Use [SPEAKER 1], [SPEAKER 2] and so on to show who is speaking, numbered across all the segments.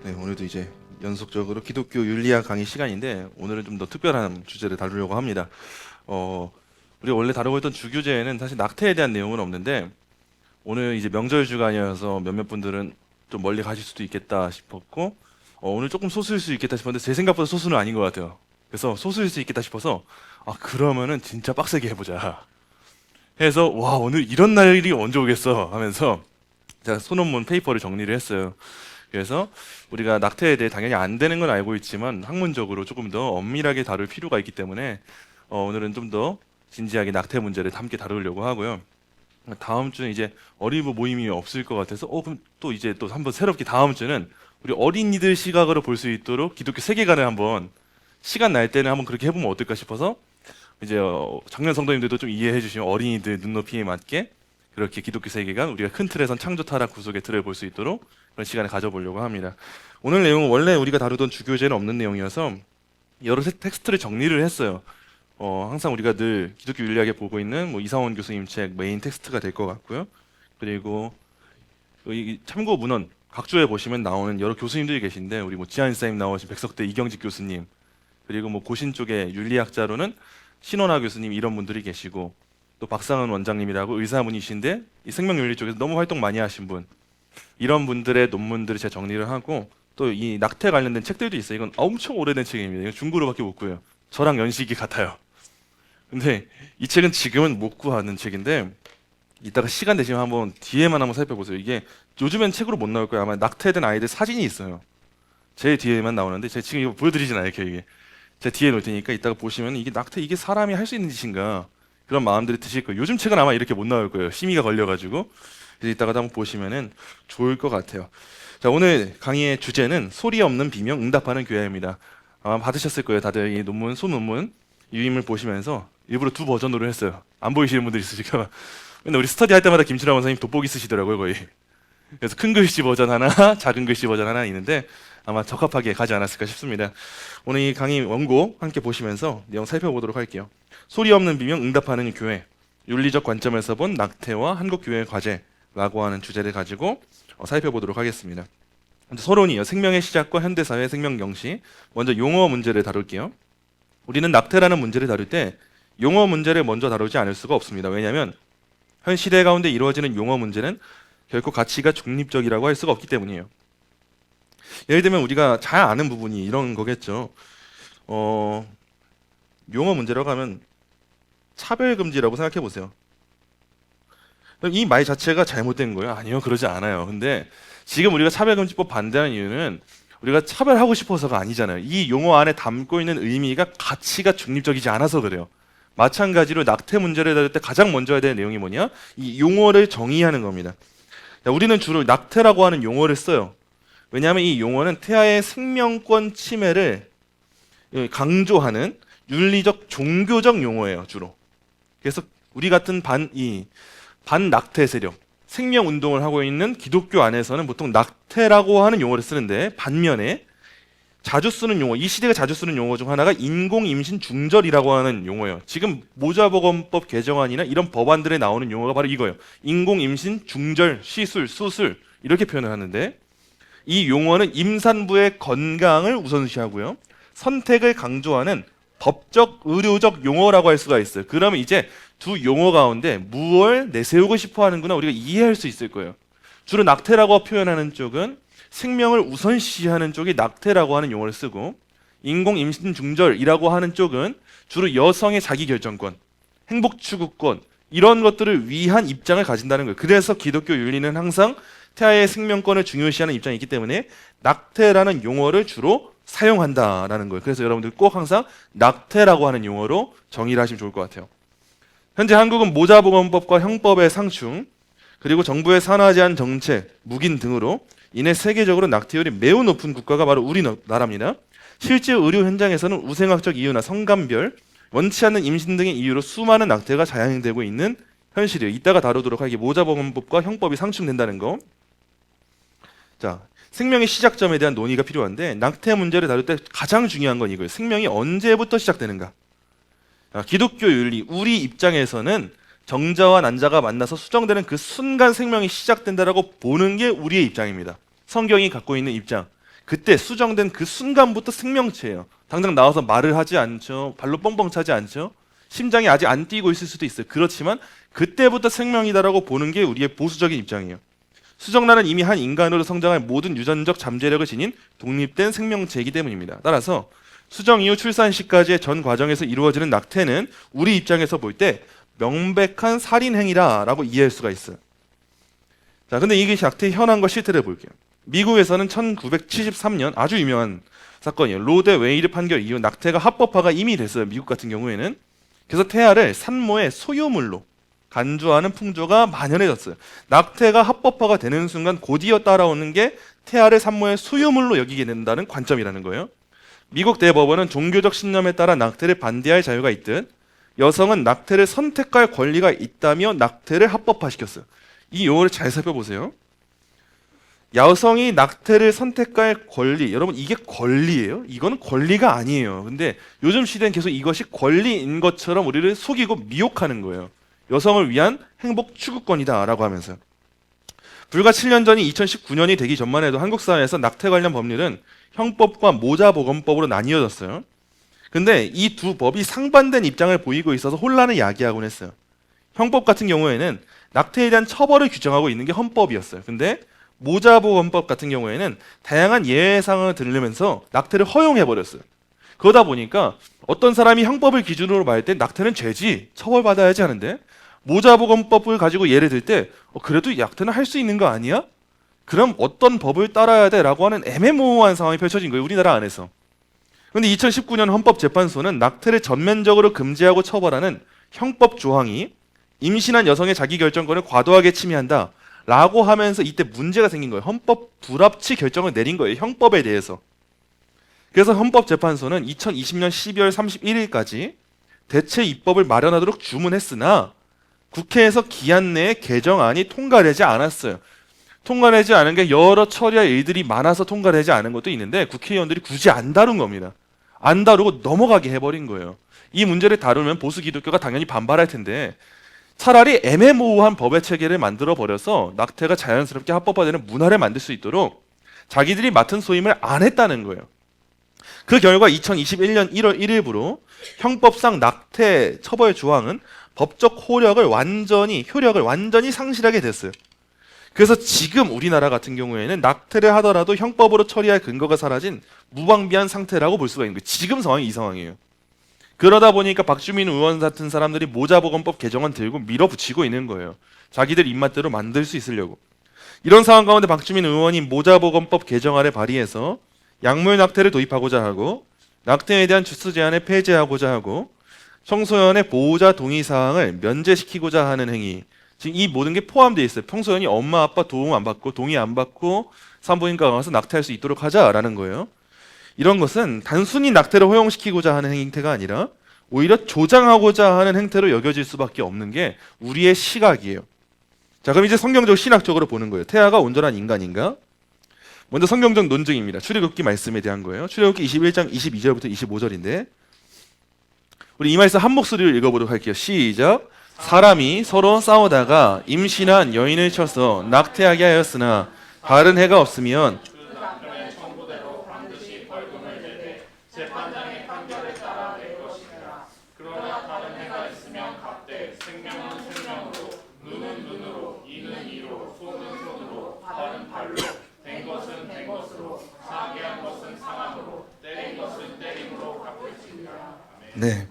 [SPEAKER 1] 네, 오늘도 이제 연속적으로 기독교 윤리학 강의 시간인데 오늘은 좀 더 특별한 주제를 다루려고 합니다. 우리 원래 다루고 있던 주교제에는 사실 낙태에 대한 내용은 없는데 오늘 이제 명절 주간이어서 몇몇 분들은 좀 멀리 가실 수도 있겠다 싶었고 오늘 조금 소수일 수 있겠다 싶었는데 제 생각보다 소수는 아닌 것 같아요. 그래서 소수일 수 있겠다 싶어서 그러면은 진짜 빡세게 해보자 해서 와 오늘 이런 날이 언제 오겠어 하면서 제가 소논문 페이퍼를 정리를 했어요. 그래서 우리가 낙태에 대해 당연히 안 되는 건 알고 있지만 학문적으로 조금 더 엄밀하게 다룰 필요가 있기 때문에 오늘은 좀 더 진지하게 낙태 문제를 함께 다루려고 하고요. 다음 주는 이제 어린이부 모임이 없을 것 같아서 그럼 또 이제 또 한번 새롭게 다음 주는 우리 어린이들 시각으로 볼 수 있도록 기독교 세계관을 한번 시간 날 때는 한번 그렇게 해보면 어떨까 싶어서 이제 작년 성도님들도 좀 이해해 주시면 어린이들 눈높이에 맞게 그렇게 기독교 세계관 우리가 큰 틀에선 창조 타락 구속의 틀을 볼 수 있도록 그런 시간을 가져보려고 합니다. 오늘 내용은 원래 우리가 다루던 주교제는 없는 내용이어서 여러 텍스트를 정리를 했어요. 항상 우리가 늘 기독교 윤리학에 보고 있는 뭐 이상원 교수님 책 메인 텍스트가 될 것 같고요. 그리고 이 참고 문헌 각조에 보시면 나오는 여러 교수님들이 계신데 우리 뭐 지한 쌤 나오신 백석대 이경직 교수님 그리고 뭐 고신 쪽의 윤리학자로는 신원하 교수님 이런 분들이 계시고 또 박상은 원장님이라고 의사분이신데 이 생명윤리 쪽에서 너무 활동 많이 하신 분 이런 분들의 논문들을 제가 정리를 하고 또 이 낙태 관련된 책들도 있어요. 이건 엄청 오래된 책입니다. 이건 중고로밖에 못 구해요. 저랑 연식이 같아요. 근데 이 책은 지금은 못 구하는 책인데 이따가 시간 되시면 한번 뒤에만 한번 살펴보세요. 이게 요즘엔 책으로 못 나올 거예요. 아마 낙태된 아이들 사진이 있어요. 제 뒤에만 나오는데 제가 지금 이거 보여드리진 않을게요. 이게 제 뒤에 놓을 테니까 이따가 보시면 이게 낙태 이게 사람이 할 수 있는 짓인가 그런 마음들이 드실 거예요. 요즘 책은 아마 이렇게 못 나올 거예요. 심의가 걸려가지고. 그래서 이따가 한번 보시면은 좋을 것 같아요. 자, 오늘 강의의 주제는 소리 없는 비명 응답하는 교회입니다. 아마 받으셨을 거예요. 다들 이 논문, 소논문 유임을 보시면서 일부러 두 버전으로 했어요. 안 보이시는 분들 있으실까 봐. 근데 우리 스터디 할 때마다 김치라 원사님 돋보기 쓰시더라고요, 거의. 그래서 큰 글씨 버전 하나, 작은 글씨 버전 하나 있는데 아마 적합하게 가지 않았을까 싶습니다. 오늘 이 강의 원고 함께 보시면서 내용 살펴보도록 할게요. 소리 없는 비명 응답하는 교회, 윤리적 관점에서 본 낙태와 한국교회의 과제라고 하는 주제를 가지고 살펴보도록 하겠습니다. 서론이요. 생명의 시작과 현대사회 생명 경시. 먼저 용어 문제를 다룰게요. 우리는 낙태라는 문제를 다룰 때 용어 문제를 먼저 다루지 않을 수가 없습니다. 왜냐하면 현 시대 가운데 이루어지는 용어 문제는 결코 가치가 중립적이라고 할 수가 없기 때문이에요. 예를 들면 우리가 잘 아는 부분이 이런 거겠죠. 용어 문제라고 하면 차별금지라고 생각해 보세요. 이 말 자체가 잘못된 거예요? 아니요, 그러지 않아요. 근데 지금 우리가 차별금지법 반대하는 이유는 우리가 차별하고 싶어서가 아니잖아요. 이 용어 안에 담고 있는 의미가 가치가 중립적이지 않아서 그래요. 마찬가지로 낙태 문제를 다룰 때 가장 먼저 해야 되는 내용이 뭐냐? 이 용어를 정의하는 겁니다. 자, 우리는 주로 낙태라고 하는 용어를 써요. 왜냐하면 이 용어는 태아의 생명권 침해를 강조하는 윤리적 종교적 용어예요, 주로. 그래서 우리 같은 반낙태 세력, 생명 운동을 하고 있는 기독교 안에서는 보통 낙태라고 하는 용어를 쓰는데 반면에 자주 쓰는 용어, 이 시대가 자주 쓰는 용어 중 하나가 인공임신 중절이라고 하는 용어예요. 지금 모자보건법 개정안이나 이런 법안들에 나오는 용어가 바로 이거예요. 인공임신 중절, 시술, 수술 이렇게 표현을 하는데 이 용어는 임산부의 건강을 우선시하고요. 선택을 강조하는 법적, 의료적 용어라고 할 수가 있어요. 그러면 이제 두 용어 가운데 무엇을 내세우고 싶어 하는구나 우리가 이해할 수 있을 거예요. 주로 낙태라고 표현하는 쪽은 생명을 우선시하는 쪽이 낙태라고 하는 용어를 쓰고 인공임신 중절이라고 하는 쪽은 주로 여성의 자기결정권, 행복추구권 이런 것들을 위한 입장을 가진다는 거예요. 그래서 기독교 윤리는 항상 태아의 생명권을 중요시하는 입장이 있기 때문에 낙태라는 용어를 주로 사용한다라는 거예요. 그래서 여러분들 꼭 항상 낙태라고 하는 용어로 정의를 하시면 좋을 것 같아요. 현재 한국은 모자보건법과 형법의 상충 그리고 정부의 산화 제한 정책, 묵인 등으로 인해 세계적으로 낙태율이 매우 높은 국가가 바로 우리나라입니다. 실제 의료 현장에서는 우생학적 이유나 성감별, 원치 않는 임신 등의 이유로 수많은 낙태가 자행되고 있는 현실이에요. 이따가 다루도록 하기 모자보건법과 형법이 상충된다는 거. 자, 생명의 시작점에 대한 논의가 필요한데 낙태 문제를 다룰 때 가장 중요한 건 이거예요. 생명이 언제부터 시작되는가? 기독교 윤리, 우리 입장에서는 정자와 난자가 만나서 수정되는 그 순간 생명이 시작된다라고 보는 게 우리의 입장입니다. 성경이 갖고 있는 입장. 그때 수정된 그 순간부터 생명체예요. 당장 나와서 말을 하지 않죠. 발로 뻥뻥 차지 않죠. 심장이 아직 안 뛰고 있을 수도 있어요. 그렇지만 그때부터 생명이다라고 보는 게 우리의 보수적인 입장이에요. 수정란은 이미 한 인간으로 성장할 모든 유전적 잠재력을 지닌 독립된 생명체이기 때문입니다. 따라서 수정 이후 출산 시까지의 전 과정에서 이루어지는 낙태는 우리 입장에서 볼 때 명백한 살인 행위라고 이해할 수가 있어요. 자, 근데 이게 낙태의 현황과 실태를 볼게요. 미국에서는 1973년 아주 유명한 사건이에요. 로 대 웨이드 판결 이후 낙태가 합법화가 이미 됐어요. 미국 같은 경우에는. 그래서 태아를 산모의 소유물로 간주하는 풍조가 만연해졌어요. 낙태가 합법화가 되는 순간 곧이어 따라오는 게 태아를 산모의 소유물로 여기게 된다는 관점이라는 거예요. 미국 대법원은 종교적 신념에 따라 낙태를 반대할 자유가 있듯 여성은 낙태를 선택할 권리가 있다며 낙태를 합법화시켰어요. 이 용어를 잘 살펴보세요. 여성이 낙태를 선택할 권리, 여러분 이게 권리예요? 이거는 권리가 아니에요. 근데 요즘 시대는 계속 이것이 권리인 것처럼 우리를 속이고 미혹하는 거예요. 여성을 위한 행복 추구권이다 라고 하면서. 불과 7년 전이 2019년이 되기 전만 해도 한국 사회에서 낙태 관련 법률은 형법과 모자보건법으로 나뉘어졌어요. 근데 이 두 법이 상반된 입장을 보이고 있어서 혼란을 야기하곤 했어요. 형법 같은 경우에는 낙태에 대한 처벌을 규정하고 있는 게 헌법이었어요. 근데 모자보건법 같은 경우에는 다양한 예외상을 들으면서 낙태를 허용해버렸어요. 그러다 보니까 어떤 사람이 형법을 기준으로 말 때 낙태는 죄지, 처벌받아야지 하는데 모자보건법을 가지고 예를 들 때 그래도 낙태는 할 수 있는 거 아니야? 그럼 어떤 법을 따라야 돼? 라고 하는 애매모호한 상황이 펼쳐진 거예요. 우리나라 안에서. 그런데 2019년 헌법재판소는 낙태를 전면적으로 금지하고 처벌하는 형법 조항이 임신한 여성의 자기결정권을 과도하게 침해한다 라고 하면서 이때 문제가 생긴 거예요. 헌법 불합치 결정을 내린 거예요. 형법에 대해서. 그래서 헌법재판소는 2020년 12월 31일까지 대체 입법을 마련하도록 주문했으나 국회에서 기한 내에 개정안이 통과되지 않았어요. 통과되지 않은 게 여러 처리할 일들이 많아서 통과되지 않은 것도 있는데 국회의원들이 굳이 안 다룬 겁니다. 안 다루고 넘어가게 해버린 거예요. 이 문제를 다루면 보수 기독교가 당연히 반발할 텐데 차라리 애매모호한 법의 체계를 만들어 버려서 낙태가 자연스럽게 합법화되는 문화를 만들 수 있도록 자기들이 맡은 소임을 안 했다는 거예요. 그 결과 2021년 1월 1일부로 형법상 낙태 처벌 조항은 법적 효력을 완전히 상실하게 됐어요. 그래서 지금 우리나라 같은 경우에는 낙태를 하더라도 형법으로 처리할 근거가 사라진 무방비한 상태라고 볼 수가 있는 거예요. 지금 상황이 이 상황이에요. 그러다 보니까 박주민 의원 같은 사람들이 모자보건법 개정안 들고 밀어붙이고 있는 거예요. 자기들 입맛대로 만들 수 있으려고. 이런 상황 가운데 박주민 의원이 모자보건법 개정안을 발의해서 약물 낙태를 도입하고자 하고 낙태에 대한 주스 제한을 폐지하고자 하고 청소년의 보호자 동의 사항을 면제시키고자 하는 행위. 지금 이 모든 게 포함되어 있어요. 청소년이 엄마 아빠 도움 안 받고 동의 안 받고 산부인과 가서 낙태할 수 있도록 하자라는 거예요. 이런 것은 단순히 낙태를 허용시키고자 하는 행태가 아니라 오히려 조장하고자 하는 행태로 여겨질 수밖에 없는 게 우리의 시각이에요. 자, 그럼 이제 성경적 신학적으로 보는 거예요. 태아가 온전한 인간인가? 먼저 성경적 논증입니다. 출애굽기 말씀에 대한 거예요. 출애굽기 21장 22절부터 25절인데 우리 이 말씀 한 목소리로 읽어보도록 할게요. 시작. 사람이 서로 싸우다가 임신한 여인을 쳐서 낙태하게 하였으나 다른 해가 없으면 네.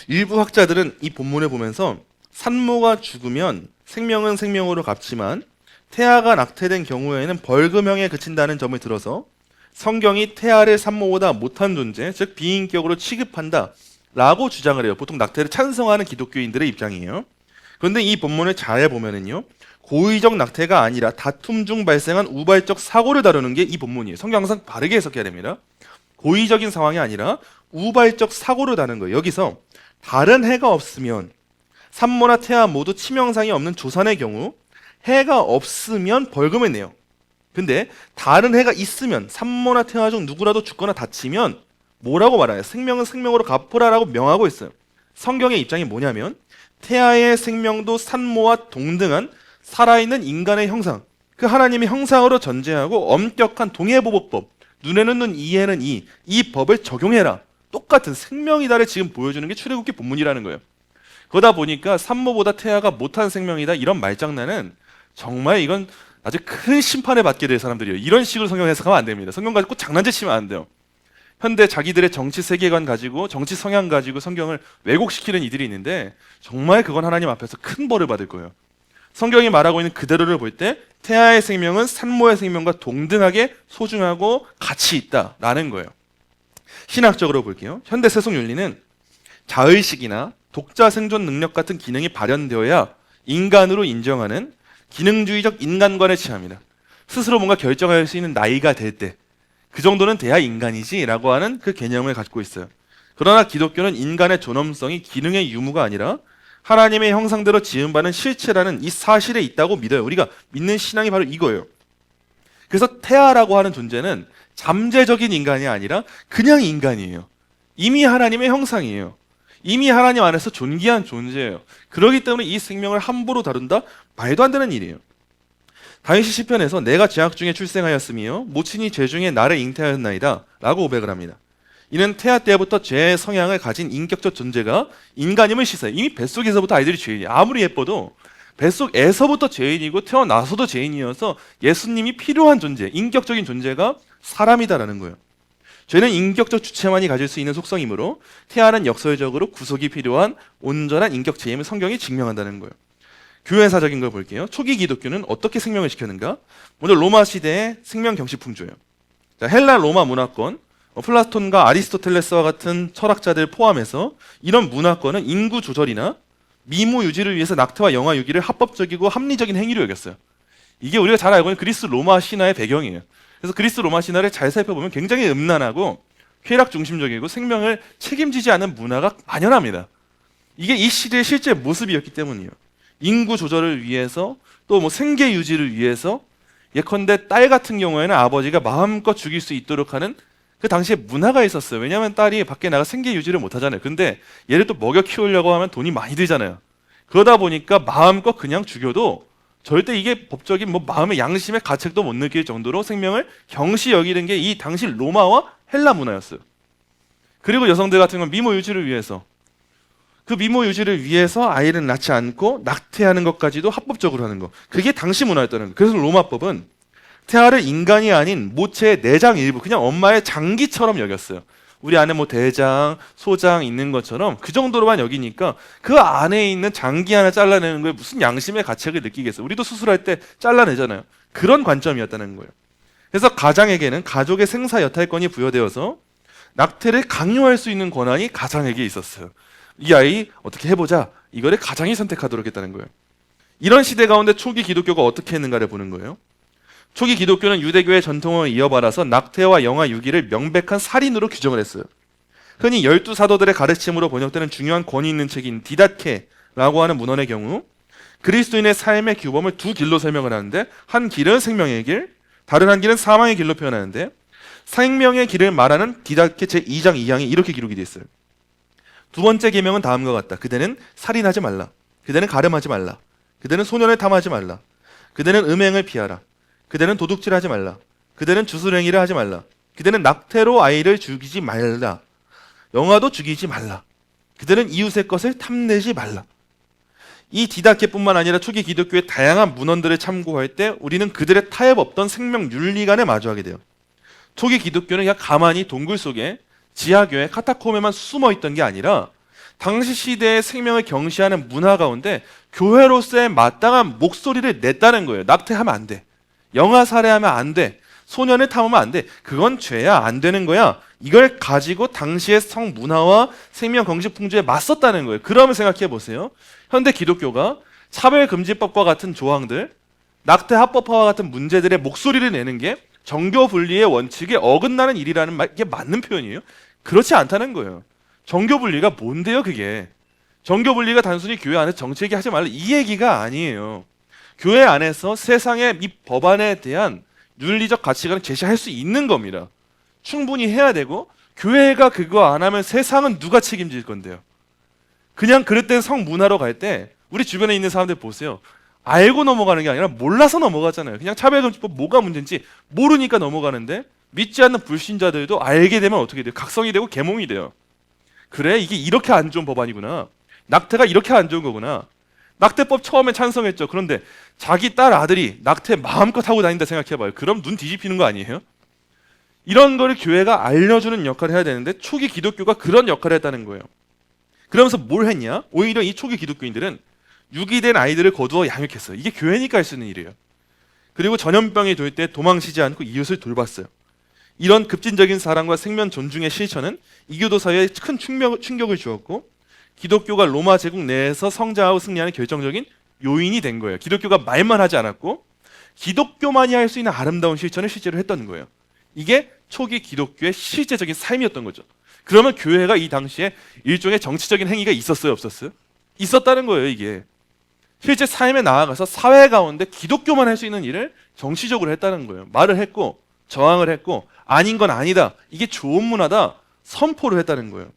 [SPEAKER 1] 일부 학자들은 이 본문을 보면서 산모가 죽으면 생명은 생명으로 갚지만 태아가 낙태된 경우에는 벌금형에 그친다는 점을 들어서 성경이 태아를 산모보다 못한 존재, 즉 비인격으로 취급한다 라고 주장을 해요. 보통 낙태를 찬성하는 기독교인들의 입장이에요. 그런데 이 본문을 잘 보면은요, 고의적 낙태가 아니라 다툼 중 발생한 우발적 사고를 다루는 게 이 본문이에요. 성경 항상 바르게 해석해야 됩니다. 고의적인 상황이 아니라 우발적 사고를 다루는 거예요. 여기서 다른 해가 없으면 산모나 태아 모두 치명상이 없는 조산의 경우 해가 없으면 벌금을 내요. 근데 다른 해가 있으면 산모나 태아 중 누구라도 죽거나 다치면 뭐라고 말하나요? 생명은 생명으로 갚으라라고 명하고 있어요. 성경의 입장이 뭐냐면 태아의 생명도 산모와 동등한 살아있는 인간의 형상, 그 하나님의 형상으로 전제하고 엄격한 동해보복법, 눈에는 눈, 이에는 이. 이 법을 적용해라. 똑같은 생명이다를 지금 보여주는 게 출애굽기 본문이라는 거예요. 그러다 보니까 산모보다 태아가 못한 생명이다 이런 말장난은 정말 이건 아주 큰 심판을 받게 될 사람들이에요. 이런 식으로 성경 해석하면 안 됩니다. 성경 가지고 장난질 치면 안 돼요. 현대 자기들의 정치 세계관 가지고 정치 성향 가지고 성경을 왜곡시키는 이들이 있는데 정말 그건 하나님 앞에서 큰 벌을 받을 거예요. 성경이 말하고 있는 그대로를 볼 때 태아의 생명은 산모의 생명과 동등하게 소중하고 가치 있다라는 거예요. 신학적으로 볼게요. 현대 세속 윤리는 자의식이나 독자 생존 능력 같은 기능이 발현되어야 인간으로 인정하는 기능주의적 인간관을 취합니다. 스스로 뭔가 결정할 수 있는 나이가 될 때 그 정도는 돼야 인간이지라고 하는 그 개념을 갖고 있어요. 그러나 기독교는 인간의 존엄성이 기능의 유무가 아니라 하나님의 형상대로 지음받은 실체라는 이 사실에 있다고 믿어요. 우리가 믿는 신앙이 바로 이거예요. 그래서 태아라고 하는 존재는 잠재적인 인간이 아니라 그냥 인간이에요. 이미 하나님의 형상이에요. 이미 하나님 안에서 존귀한 존재예요. 그렇기 때문에 이 생명을 함부로 다룬다? 말도 안 되는 일이에요. 다윗이 시편에서 내가 죄악 중에 출생하였으며 모친이 죄 중에 나를 잉태하였나이다 라고 고백을 합니다. 이는 태아 때부터 죄의 성향을 가진 인격적 존재가 인간임을 시사해요. 이미 뱃속에서부터 아이들이 죄인이에요. 아무리 예뻐도 뱃속에서부터 죄인이고 태어나서도 죄인이어서 예수님이 필요한 존재, 인격적인 존재가 사람이다라는 거예요. 죄는 인격적 주체만이 가질 수 있는 속성이므로 태아는 역설적으로 구속이 필요한 온전한 인격체임을 성경이 증명한다는 거예요. 교회사적인 걸 볼게요. 초기 기독교는 어떻게 생명을 지켰는가? 먼저 로마 시대의 생명 경시 풍조예요. 자, 헬라 로마 문화권, 플라톤과 아리스토텔레스와 같은 철학자들 포함해서 이런 문화권은 인구 조절이나 미모 유지를 위해서 낙태와 영아 유기를 합법적이고 합리적인 행위로 여겼어요. 이게 우리가 잘 알고 있는 그리스 로마 신화의 배경이에요. 그래서 그리스 로마 신화를 잘 살펴보면 굉장히 음란하고 쾌락 중심적이고 생명을 책임지지 않는 문화가 만연합니다. 이게 이 시대의 실제 모습이었기 때문이에요. 인구 조절을 위해서 또 뭐 생계 유지를 위해서 예컨대 딸 같은 경우에는 아버지가 마음껏 죽일 수 있도록 하는 그 당시에 문화가 있었어요. 왜냐하면 딸이 밖에 나가 생계 유지를 못 하잖아요. 근데 얘를 또 먹여 키우려고 하면 돈이 많이 들잖아요. 그러다 보니까 마음껏 그냥 죽여도 절대 이게 법적인 뭐 마음의 양심의 가책도 못 느낄 정도로 생명을 경시 여기는 게 이 당시 로마와 헬라 문화였어요. 그리고 여성들 같은 건 미모 유지를 위해서 그 미모 유지를 위해서 아이를 낳지 않고 낙태하는 것까지도 합법적으로 하는 거. 그게 당시 문화였다는 거예요. 그래서 로마법은 태아를 인간이 아닌 모체의 내장 일부, 그냥 엄마의 장기처럼 여겼어요. 우리 안에 뭐 대장, 소장 있는 것처럼 그 정도로만 여기니까 그 안에 있는 장기 하나 잘라내는 거에 무슨 양심의 가책을 느끼겠어요. 우리도 수술할 때 잘라내잖아요. 그런 관점이었다는 거예요. 그래서 가장에게는 가족의 생사 여탈권이 부여되어서 낙태를 강요할 수 있는 권한이 가장에게 있었어요. 이 아이 어떻게 해보자. 이거를 가장이 선택하도록 했다는 거예요. 이런 시대 가운데 초기 기독교가 어떻게 했는가를 보는 거예요. 초기 기독교는 유대교의 전통을 이어받아서 낙태와 영아 유기를 명백한 살인으로 규정을 했어요. 흔히 12사도들의 가르침으로 번역되는 중요한 권위 있는 책인 디다케라고 하는 문헌의 경우 그리스도인의 삶의 규범을 두 길로 설명을 하는데 한 길은 생명의 길, 다른 한 길은 사망의 길로 표현하는데 생명의 길을 말하는 디다케 제2장 2항에 이렇게 기록이 되어 있어요. 두 번째 계명은 다음과 같다. 그대는 살인하지 말라. 그대는 가늠하지 말라. 그대는 소년을 탐하지 말라. 그대는 음행을 피하라. 그대는 도둑질하지 말라. 그대는 주술행위를 하지 말라. 그대는 낙태로 아이를 죽이지 말라. 영아도 죽이지 말라. 그대는 이웃의 것을 탐내지 말라. 이 디다케뿐만 아니라 초기 기독교의 다양한 문헌들을 참고할 때 우리는 그들의 타협 없던 생명 윤리관에 마주하게 돼요. 초기 기독교는 그냥 가만히 동굴 속에 지하교회 카타콤에만 숨어있던 게 아니라 당시 시대의 생명을 경시하는 문화 가운데 교회로서의 마땅한 목소리를 냈다는 거예요. 낙태하면 안 돼. 영아 살해하면 안 돼. 소년을 탐하면 안 돼. 그건 죄야. 안 되는 거야. 이걸 가지고 당시의 성문화와 생명 경시 풍조에 맞섰다는 거예요. 그러면 생각해 보세요. 현대 기독교가 차별금지법과 같은 조항들, 낙태 합법화와 같은 문제들의 목소리를 내는 게 정교 분리의 원칙에 어긋나는 일이라는 말, 이게 맞는 표현이에요? 그렇지 않다는 거예요. 정교 분리가 뭔데요, 그게? 정교 분리가 단순히 교회 안에서 정치 얘기하지 말라 이 얘기가 아니에요. 교회 안에서 세상의 이 법안에 대한 윤리적 가치관을 제시할 수 있는 겁니다. 충분히 해야 되고 교회가 그거 안 하면 세상은 누가 책임질 건데요? 그냥 그릇된 성문화로 갈 때 우리 주변에 있는 사람들 보세요. 알고 넘어가는 게 아니라 몰라서 넘어가잖아요. 그냥 차별금지법 뭐가 문제인지 모르니까 넘어가는데 믿지 않는 불신자들도 알게 되면 어떻게 돼요? 각성이 되고 계몽이 돼요. 그래, 이게 이렇게 안 좋은 법안이구나. 낙태가 이렇게 안 좋은 거구나. 낙태법 처음에 찬성했죠. 그런데 자기 딸 아들이 낙태 마음껏 하고 다닌다 생각해봐요. 그럼 눈 뒤집히는 거 아니에요? 이런 거를 교회가 알려주는 역할을 해야 되는데 초기 기독교가 그런 역할을 했다는 거예요. 그러면서 뭘 했냐? 오히려 이 초기 기독교인들은 유기된 아이들을 거두어 양육했어요. 이게 교회니까 할 수 있는 일이에요. 그리고 전염병이 돌 때 도망치지 않고 이웃을 돌봤어요. 이런 급진적인 사랑과 생명 존중의 실천은 이교도 사회에 큰 충격을 주었고 기독교가 로마 제국 내에서 성장하고 승리하는 결정적인 요인이 된 거예요. 기독교가 말만 하지 않았고 기독교만이 할 수 있는 아름다운 실천을 실제로 했던 거예요. 이게 초기 기독교의 실제적인 삶이었던 거죠. 그러면 교회가 이 당시에 일종의 정치적인 행위가 있었어요, 없었어요? 있었다는 거예요, 이게. 실제 삶에 나아가서 사회 가운데 기독교만 할 수 있는 일을 정치적으로 했다는 거예요. 말을 했고 저항을 했고 아닌 건 아니다. 이게 좋은 문화다. 선포를 했다는 거예요.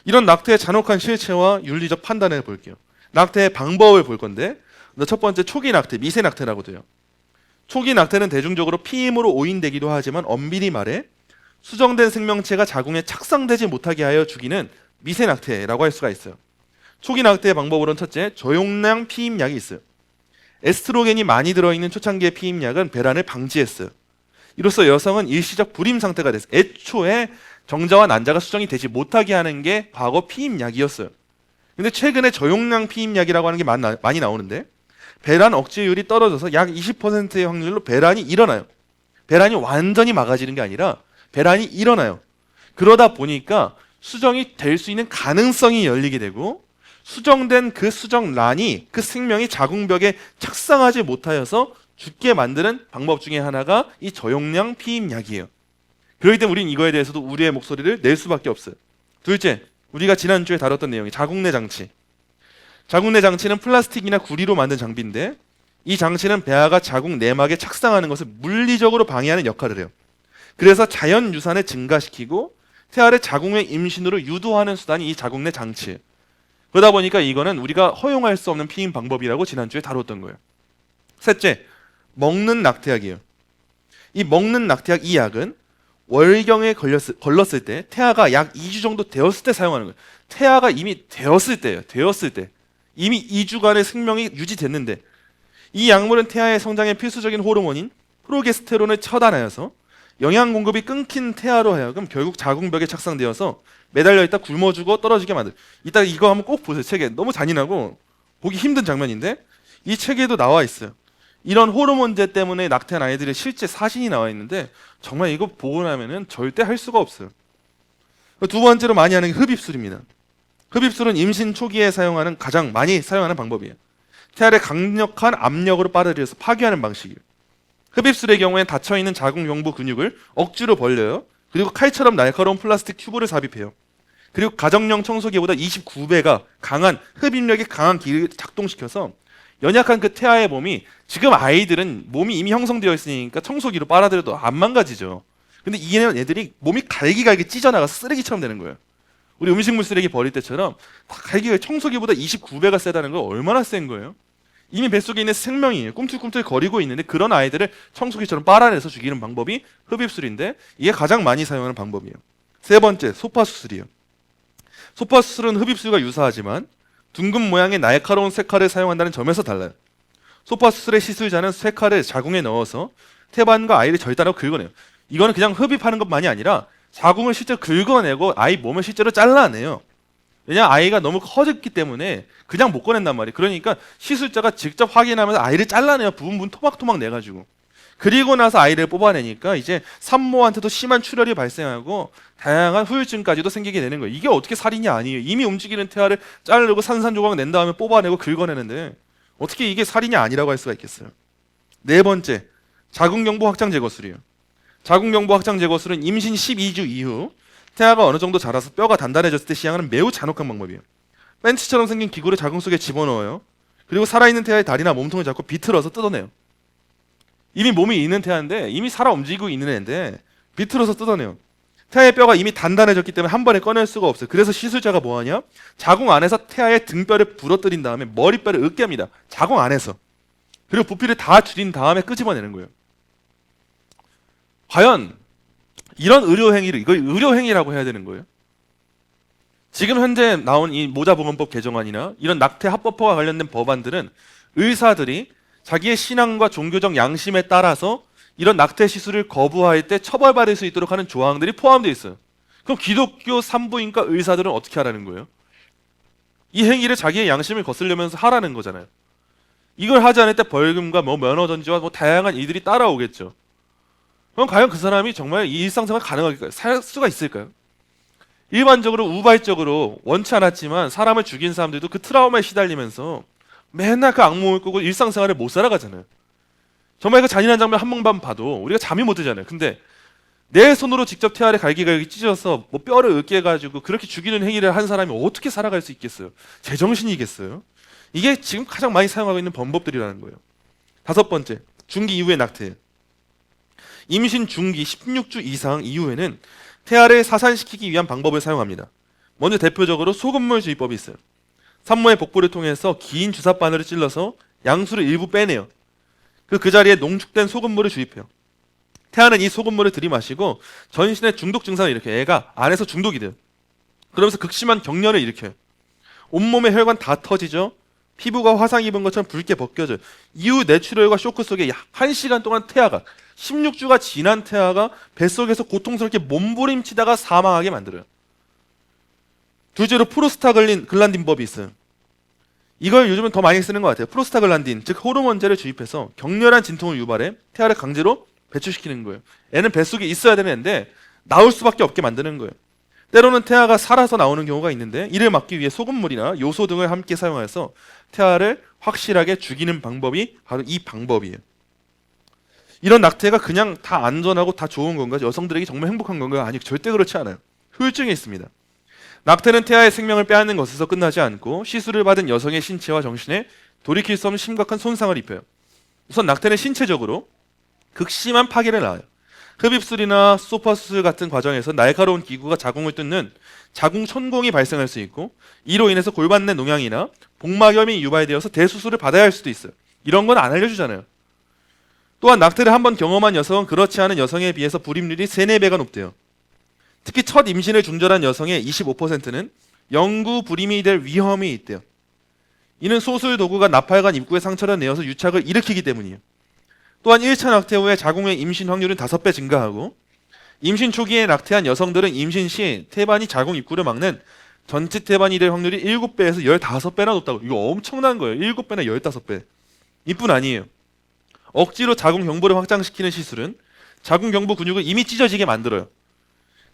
[SPEAKER 1] 이런 낙태의 잔혹한 실체와 윤리적 판단을 볼게요. 낙태의 방법을 볼 건데 첫 번째 초기 낙태, 미세 낙태라고 돼요. 초기 낙태는 대중적으로 피임으로 오인되기도 하지만 엄밀히 말해 수정된 생명체가 자궁에 착상되지 못하게 하여 죽이는 미세 낙태라고 할 수가 있어요. 초기 낙태의 방법으로는 첫째, 저용량 피임약이 있어요. 에스트로겐이 많이 들어있는 초창기의 피임약은 배란을 방지했어요. 이로써 여성은 일시적 불임 상태가 됐어요. 애초에 정자와 난자가 수정이 되지 못하게 하는 게 과거 피임약이었어요. 근데 최근에 저용량 피임약이라고 하는 게 많이 나오는데 배란 억제율이 떨어져서 약 20%의 확률로 배란이 일어나요. 배란이 완전히 막아지는 게 아니라 배란이 일어나요. 그러다 보니까 수정이 될 수 있는 가능성이 열리게 되고 수정된 그 수정란이 그 생명이 자궁벽에 착상하지 못하여서 죽게 만드는 방법 중에 하나가 이 저용량 피임약이에요. 그렇기 때문에 우리는 이거에 대해서도 우리의 목소리를 낼 수밖에 없어요. 둘째, 우리가 지난주에 다뤘던 내용이 자궁내 장치. 자궁내 장치는 플라스틱이나 구리로 만든 장비인데 이 장치는 배아가 자궁 내막에 착상하는 것을 물리적으로 방해하는 역할을 해요. 그래서 자연 유산을 증가시키고 태아를 자궁의 임신으로 유도하는 수단이 이 자궁내 장치예요. 그러다 보니까 이거는 우리가 허용할 수 없는 피임 방법이라고 지난주에 다뤘던 거예요. 셋째, 먹는 낙태약이에요. 이 먹는 낙태약 이 약은 월경에 걸렸을 때 태아가 약 2주 정도 되었을 때 사용하는 거예요. 태아가 이미 되었을 때예요. 되었을 때. 이미 2주간의 생명이 유지됐는데 이 약물은 태아의 성장에 필수적인 호르몬인 프로게스테론을 처단하여서 영양 공급이 끊긴 태아로 하여금 결국 자궁벽에 착상되어서 매달려 있다 굶어 죽어 떨어지게 만들. 이따 이거 한번 꼭 보세요. 책에 너무 잔인하고 보기 힘든 장면인데 이 책에도 나와 있어요. 이런 호르몬제 때문에 낙태한 아이들의 실제 사진이 나와 있는데 정말 이거 보고 나면은 절대 할 수가 없어요. 두 번째로 많이 하는 게 흡입술입니다. 흡입술은 임신 초기에 사용하는 가장 많이 사용하는 방법이에요. 태아를 강력한 압력으로 빨아들여서 파괴하는 방식이에요. 흡입술의 경우엔 닫혀있는 자궁 경부 근육을 억지로 벌려요. 그리고 칼처럼 날카로운 플라스틱 튜브를 삽입해요. 그리고 가정용 청소기보다 29배가 강한 흡입력이 강한 기를 작동시켜서 연약한 그 태아의 몸이 지금 아이들은 몸이 이미 형성되어 있으니까 청소기로 빨아들여도 안 망가지죠. 근데 얘들이 몸이 갈기갈기 찢어나가서 쓰레기처럼 되는 거예요. 우리 음식물 쓰레기 버릴 때처럼 갈기가 청소기보다 29배가 세다는 거 얼마나 센 거예요? 이미 뱃속에 있는 생명이 꿈틀꿈틀 거리고 있는데 그런 아이들을 청소기처럼 빨아내서 죽이는 방법이 흡입술인데 이게 가장 많이 사용하는 방법이에요. 세 번째, 소파수술이에요. 소파수술은 흡입술과 유사하지만 둥근 모양의 날카로운 쇠칼을 사용한다는 점에서 달라요. 소파수술의 시술자는 쇠칼을 자궁에 넣어서 태반과 아이를 절단하고 긁어내요. 이거는 그냥 흡입하는 것만이 아니라 자궁을 실제로 긁어내고 아이 몸을 실제로 잘라내요. 왜냐 아이가 너무 커졌기 때문에 그냥 못 꺼낸단 말이에요. 그러니까 시술자가 직접 확인하면서 아이를 잘라내요. 부분 토막토막 내가지고. 그리고 나서 아이를 뽑아내니까 이제 산모한테도 심한 출혈이 발생하고 다양한 후유증까지도 생기게 되는 거예요. 이게 어떻게 살인이 아니에요. 이미 움직이는 태아를 자르고 산산조각 낸 다음에 뽑아내고 긁어내는데 어떻게 이게 살인이 아니라고 할 수가 있겠어요. 네 번째, 자궁경부 확장 제거술이에요. 자궁경부 확장 제거술은 임신 12주 이후 태아가 어느 정도 자라서 뼈가 단단해졌을 때 시행하는 매우 잔혹한 방법이에요. 벤치처럼 생긴 기구를 자궁 속에 집어넣어요. 그리고 살아있는 태아의 다리나 몸통을 잡고 비틀어서 뜯어내요. 이미 몸이 있는 태아인데 이미 살아 움직이고 있는 애인데 비틀어서 뜯어내요. 태아의 뼈가 이미 단단해졌기 때문에 한 번에 꺼낼 수가 없어요. 그래서 시술자가 뭐하냐? 자궁 안에서 태아의 등뼈를 부러뜨린 다음에 머리뼈를 으깨합니다. 자궁 안에서. 그리고 부피를 다 줄인 다음에 끄집어내는 거예요. 과연 이런 의료 행위를 이걸 의료 행위라고 해야 되는 거예요. 지금 현재 나온 이 모자보건법 개정안이나 이런 낙태 합법화와 관련된 법안들은 의사들이 자기의 신앙과 종교적 양심에 따라서 이런 낙태 시술을 거부할 때 처벌받을 수 있도록 하는 조항들이 포함되어 있어요. 그럼 기독교 산부인과 의사들은 어떻게 하라는 거예요? 이 행위를 자기의 양심을 거스르면서 하라는 거잖아요. 이걸 하지 않을 때 벌금과 뭐 면허 정지와 뭐 다양한 일들이 따라오겠죠. 그럼 과연 그 사람이 정말 이 일상생활 가능할까요? 살 수가 있을까요? 일반적으로 우발적으로 원치 않았지만 사람을 죽인 사람들도 그 트라우마에 시달리면서 맨날 그 악몽을 꾸고 일상생활을 못 살아가잖아요. 정말 그 잔인한 장면 한 번만 봐도 우리가 잠이 못 들잖아요. 근데 내 손으로 직접 태아를 갈기갈기 찢어서 뭐 뼈를 으깨가지고 그렇게 죽이는 행위를 한 사람이 어떻게 살아갈 수 있겠어요? 제정신이겠어요? 이게 지금 가장 많이 사용하고 있는 범법들이라는 거예요. 다섯 번째, 중기 이후의 낙태. 임신 중기 16주 이상 이후에는 태아를 사산시키기 위한 방법을 사용합니다. 먼저 대표적으로 소금물 주입법이 있어요. 산모의 복부를 통해서 긴 주사바늘을 찔러서 양수를 일부 빼내요. 그 자리에 농축된 소금물을 주입해요. 태아는 이 소금물을 들이마시고 전신의 중독 증상을 일으켜요. 애가 안에서 중독이 돼요. 그러면서 극심한 격렬을 일으켜요. 온몸의 혈관 다 터지죠. 피부가 화상 입은 것처럼 붉게 벗겨져요. 이후 뇌출혈과 쇼크 속에 약 1시간 동안 태아가 16주가 지난 태아가 뱃속에서 고통스럽게 몸부림치다가 사망하게 만들어요. 둘째로 프로스타글란딘법이 있어요. 이걸 요즘은 더 많이 쓰는 것 같아요. 프로스타글란딘, 즉 호르몬제를 주입해서 격렬한 진통을 유발해 태아를 강제로 배출시키는 거예요. 애는 뱃속에 있어야 되는 애인데 나올 수밖에 없게 만드는 거예요. 때로는 태아가 살아서 나오는 경우가 있는데 이를 막기 위해 소금물이나 요소 등을 함께 사용해서 태아를 확실하게 죽이는 방법이 바로 이 방법이에요. 이런 낙태가 그냥 다 안전하고 다 좋은 건가? 여성들에게 정말 행복한 건가? 아니, 절대 그렇지 않아요. 후유증이 있습니다. 낙태는 태아의 생명을 빼앗는 것에서 끝나지 않고 시술을 받은 여성의 신체와 정신에 돌이킬 수 없는 심각한 손상을 입혀요. 우선 낙태는 신체적으로 극심한 파괴를 낳아요. 흡입술이나 소파 수술 같은 과정에서 날카로운 기구가 자궁을 뚫는 자궁 천공이 발생할 수 있고 이로 인해서 골반 내 농양이나 복막염이 유발되어서 대수술을 받아야 할 수도 있어요. 이런 건 안 알려주잖아요. 또한 낙태를 한번 경험한 여성은 그렇지 않은 여성에 비해서 불임률이 3, 4배가 높대요. 특히 첫 임신을 중절한 여성의 25%는 영구 불임이 될 위험이 있대요. 이는 소술 도구가 나팔관 입구에 상처를 내어서 유착을 일으키기 때문이에요. 또한 1차 낙태 후에 자궁의 임신 확률은 5배 증가하고 임신 초기에 낙태한 여성들은 임신 시 태반이 자궁 입구를 막는 전치 태반이 될 확률이 7배에서 15배나 높다고. 이거 엄청난 거예요. 7배나 15배. 이뿐 아니에요. 억지로 자궁 경부를 확장시키는 시술은 자궁 경부 근육을 이미 찢어지게 만들어요.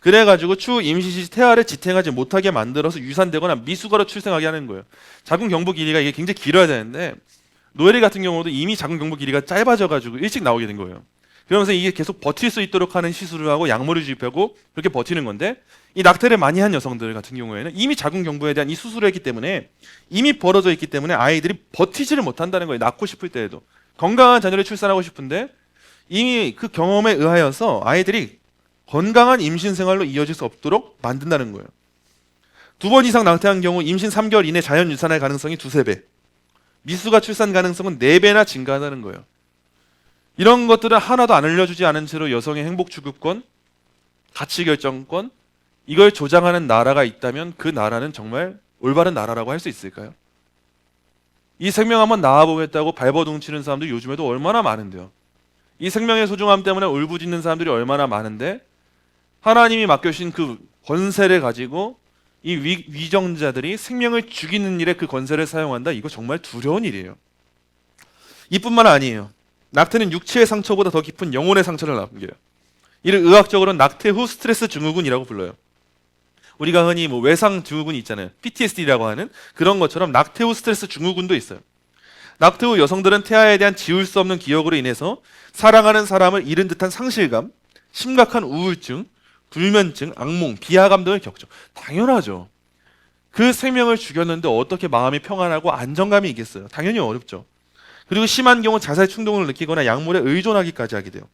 [SPEAKER 1] 그래가지고 추후 임신 시 태아를 지탱하지 못하게 만들어서 유산되거나 미숙아로 출생하게 하는 거예요. 자궁 경부 길이가 이게 굉장히 길어야 되는데 노엘이 같은 경우도 이미 자궁 경부 길이가 짧아져가지고 일찍 나오게 된 거예요. 그러면서 이게 계속 버틸 수 있도록 하는 시술을 하고 약물을 주입하고 그렇게 버티는 건데 이 낙태를 많이 한 여성들 같은 경우에는 이미 자궁 경부에 대한 이 수술을 했기 때문에 이미 벌어져 있기 때문에 아이들이 버티지를 못한다는 거예요. 낳고 싶을 때에도. 건강한 자녀를 출산하고 싶은데 이미 그 경험에 의하여서 아이들이 건강한 임신 생활로 이어질 수 없도록 만든다는 거예요. 2번 이상 낙태한 경우 임신 3개월 이내 자연 유산할 가능성이 2~3배. 미숙아 출산 가능성은 4배나 증가한다는 거예요. 이런 것들은 하나도 안 알려주지 않은 채로 여성의 행복 추구권, 가치 결정권, 이걸 조장하는 나라가 있다면 그 나라는 정말 올바른 나라라고 할 수 있을까요? 이 생명 한번 낳아보겠다고 발버둥치는 사람들이 요즘에도 얼마나 많은데요. 이 생명의 소중함 때문에 울부짖는 사람들이 얼마나 많은데 하나님이 맡겨주신 그 권세를 가지고 이 위정자들이 생명을 죽이는 일에 그 권세를 사용한다. 이거 정말 두려운 일이에요. 이뿐만 아니에요. 낙태는 육체의 상처보다 더 깊은 영혼의 상처를 남겨요. 이를 의학적으로는 낙태 후 스트레스 증후군이라고 불러요. 우리가 흔히 뭐 외상 증후군이 있잖아요. PTSD라고 하는 그런 것처럼 낙태 후 스트레스 증후군도 있어요. 낙태 후 여성들은 태아에 대한 지울 수 없는 기억으로 인해서 사랑하는 사람을 잃은 듯한 상실감, 심각한 우울증, 불면증, 악몽, 비하감 등을 겪죠. 당연하죠. 그 생명을 죽였는데 어떻게 마음이 평안하고 안정감이 있겠어요? 당연히 어렵죠. 그리고 심한 경우 자살 충동을 느끼거나 약물에 의존하기까지 하게 돼요.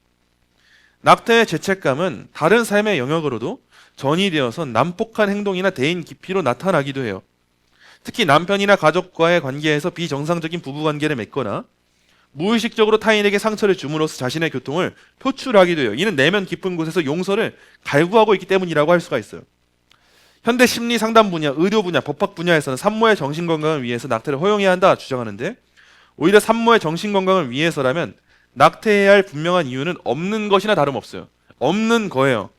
[SPEAKER 1] 낙태의 죄책감은 다른 삶의 영역으로도 전이되어서 난폭한 행동이나 대인 기피로 나타나기도 해요. 특히 남편이나 가족과의 관계에서 비정상적인 부부관계를 맺거나 무의식적으로 타인에게 상처를 줌으로써 자신의 고통을 표출하기도 해요. 이는 내면 깊은 곳에서 용서를 갈구하고 있기 때문이라고 할 수가 있어요. 현대 심리 상담 분야, 의료 분야, 법학 분야에서는 산모의 정신 건강을 위해서 낙태를 허용해야 한다 주장하는데, 오히려 산모의 정신 건강을 위해서라면 낙태해야 할 분명한 이유는 없는 것이나 다름없어요. 없는 거예요.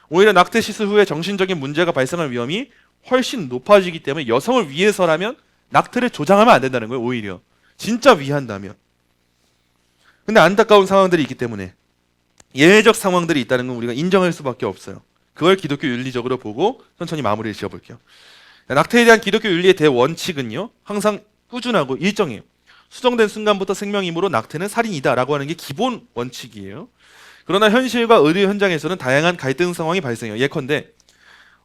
[SPEAKER 1] 오히려 낙태 시술 후에 정신적인 문제가 발생할 위험이 훨씬 높아지기 때문에 여성을 위해서라면 낙태를 조장하면 안 된다는 거예요. 오히려 진짜 위한다면. 근데 안타까운 상황들이 있기 때문에, 예외적 상황들이 있다는 건 우리가 인정할 수밖에 없어요. 그걸 기독교 윤리적으로 보고 천천히 마무리를 지어볼게요. 낙태에 대한 기독교 윤리의 대원칙은요, 항상 꾸준하고 일정해요. 수정된 순간부터 생명이므로 낙태는 살인이다 라고 하는 게 기본 원칙이에요. 그러나 현실과 의료 현장에서는 다양한 갈등 상황이 발생해요. 예컨대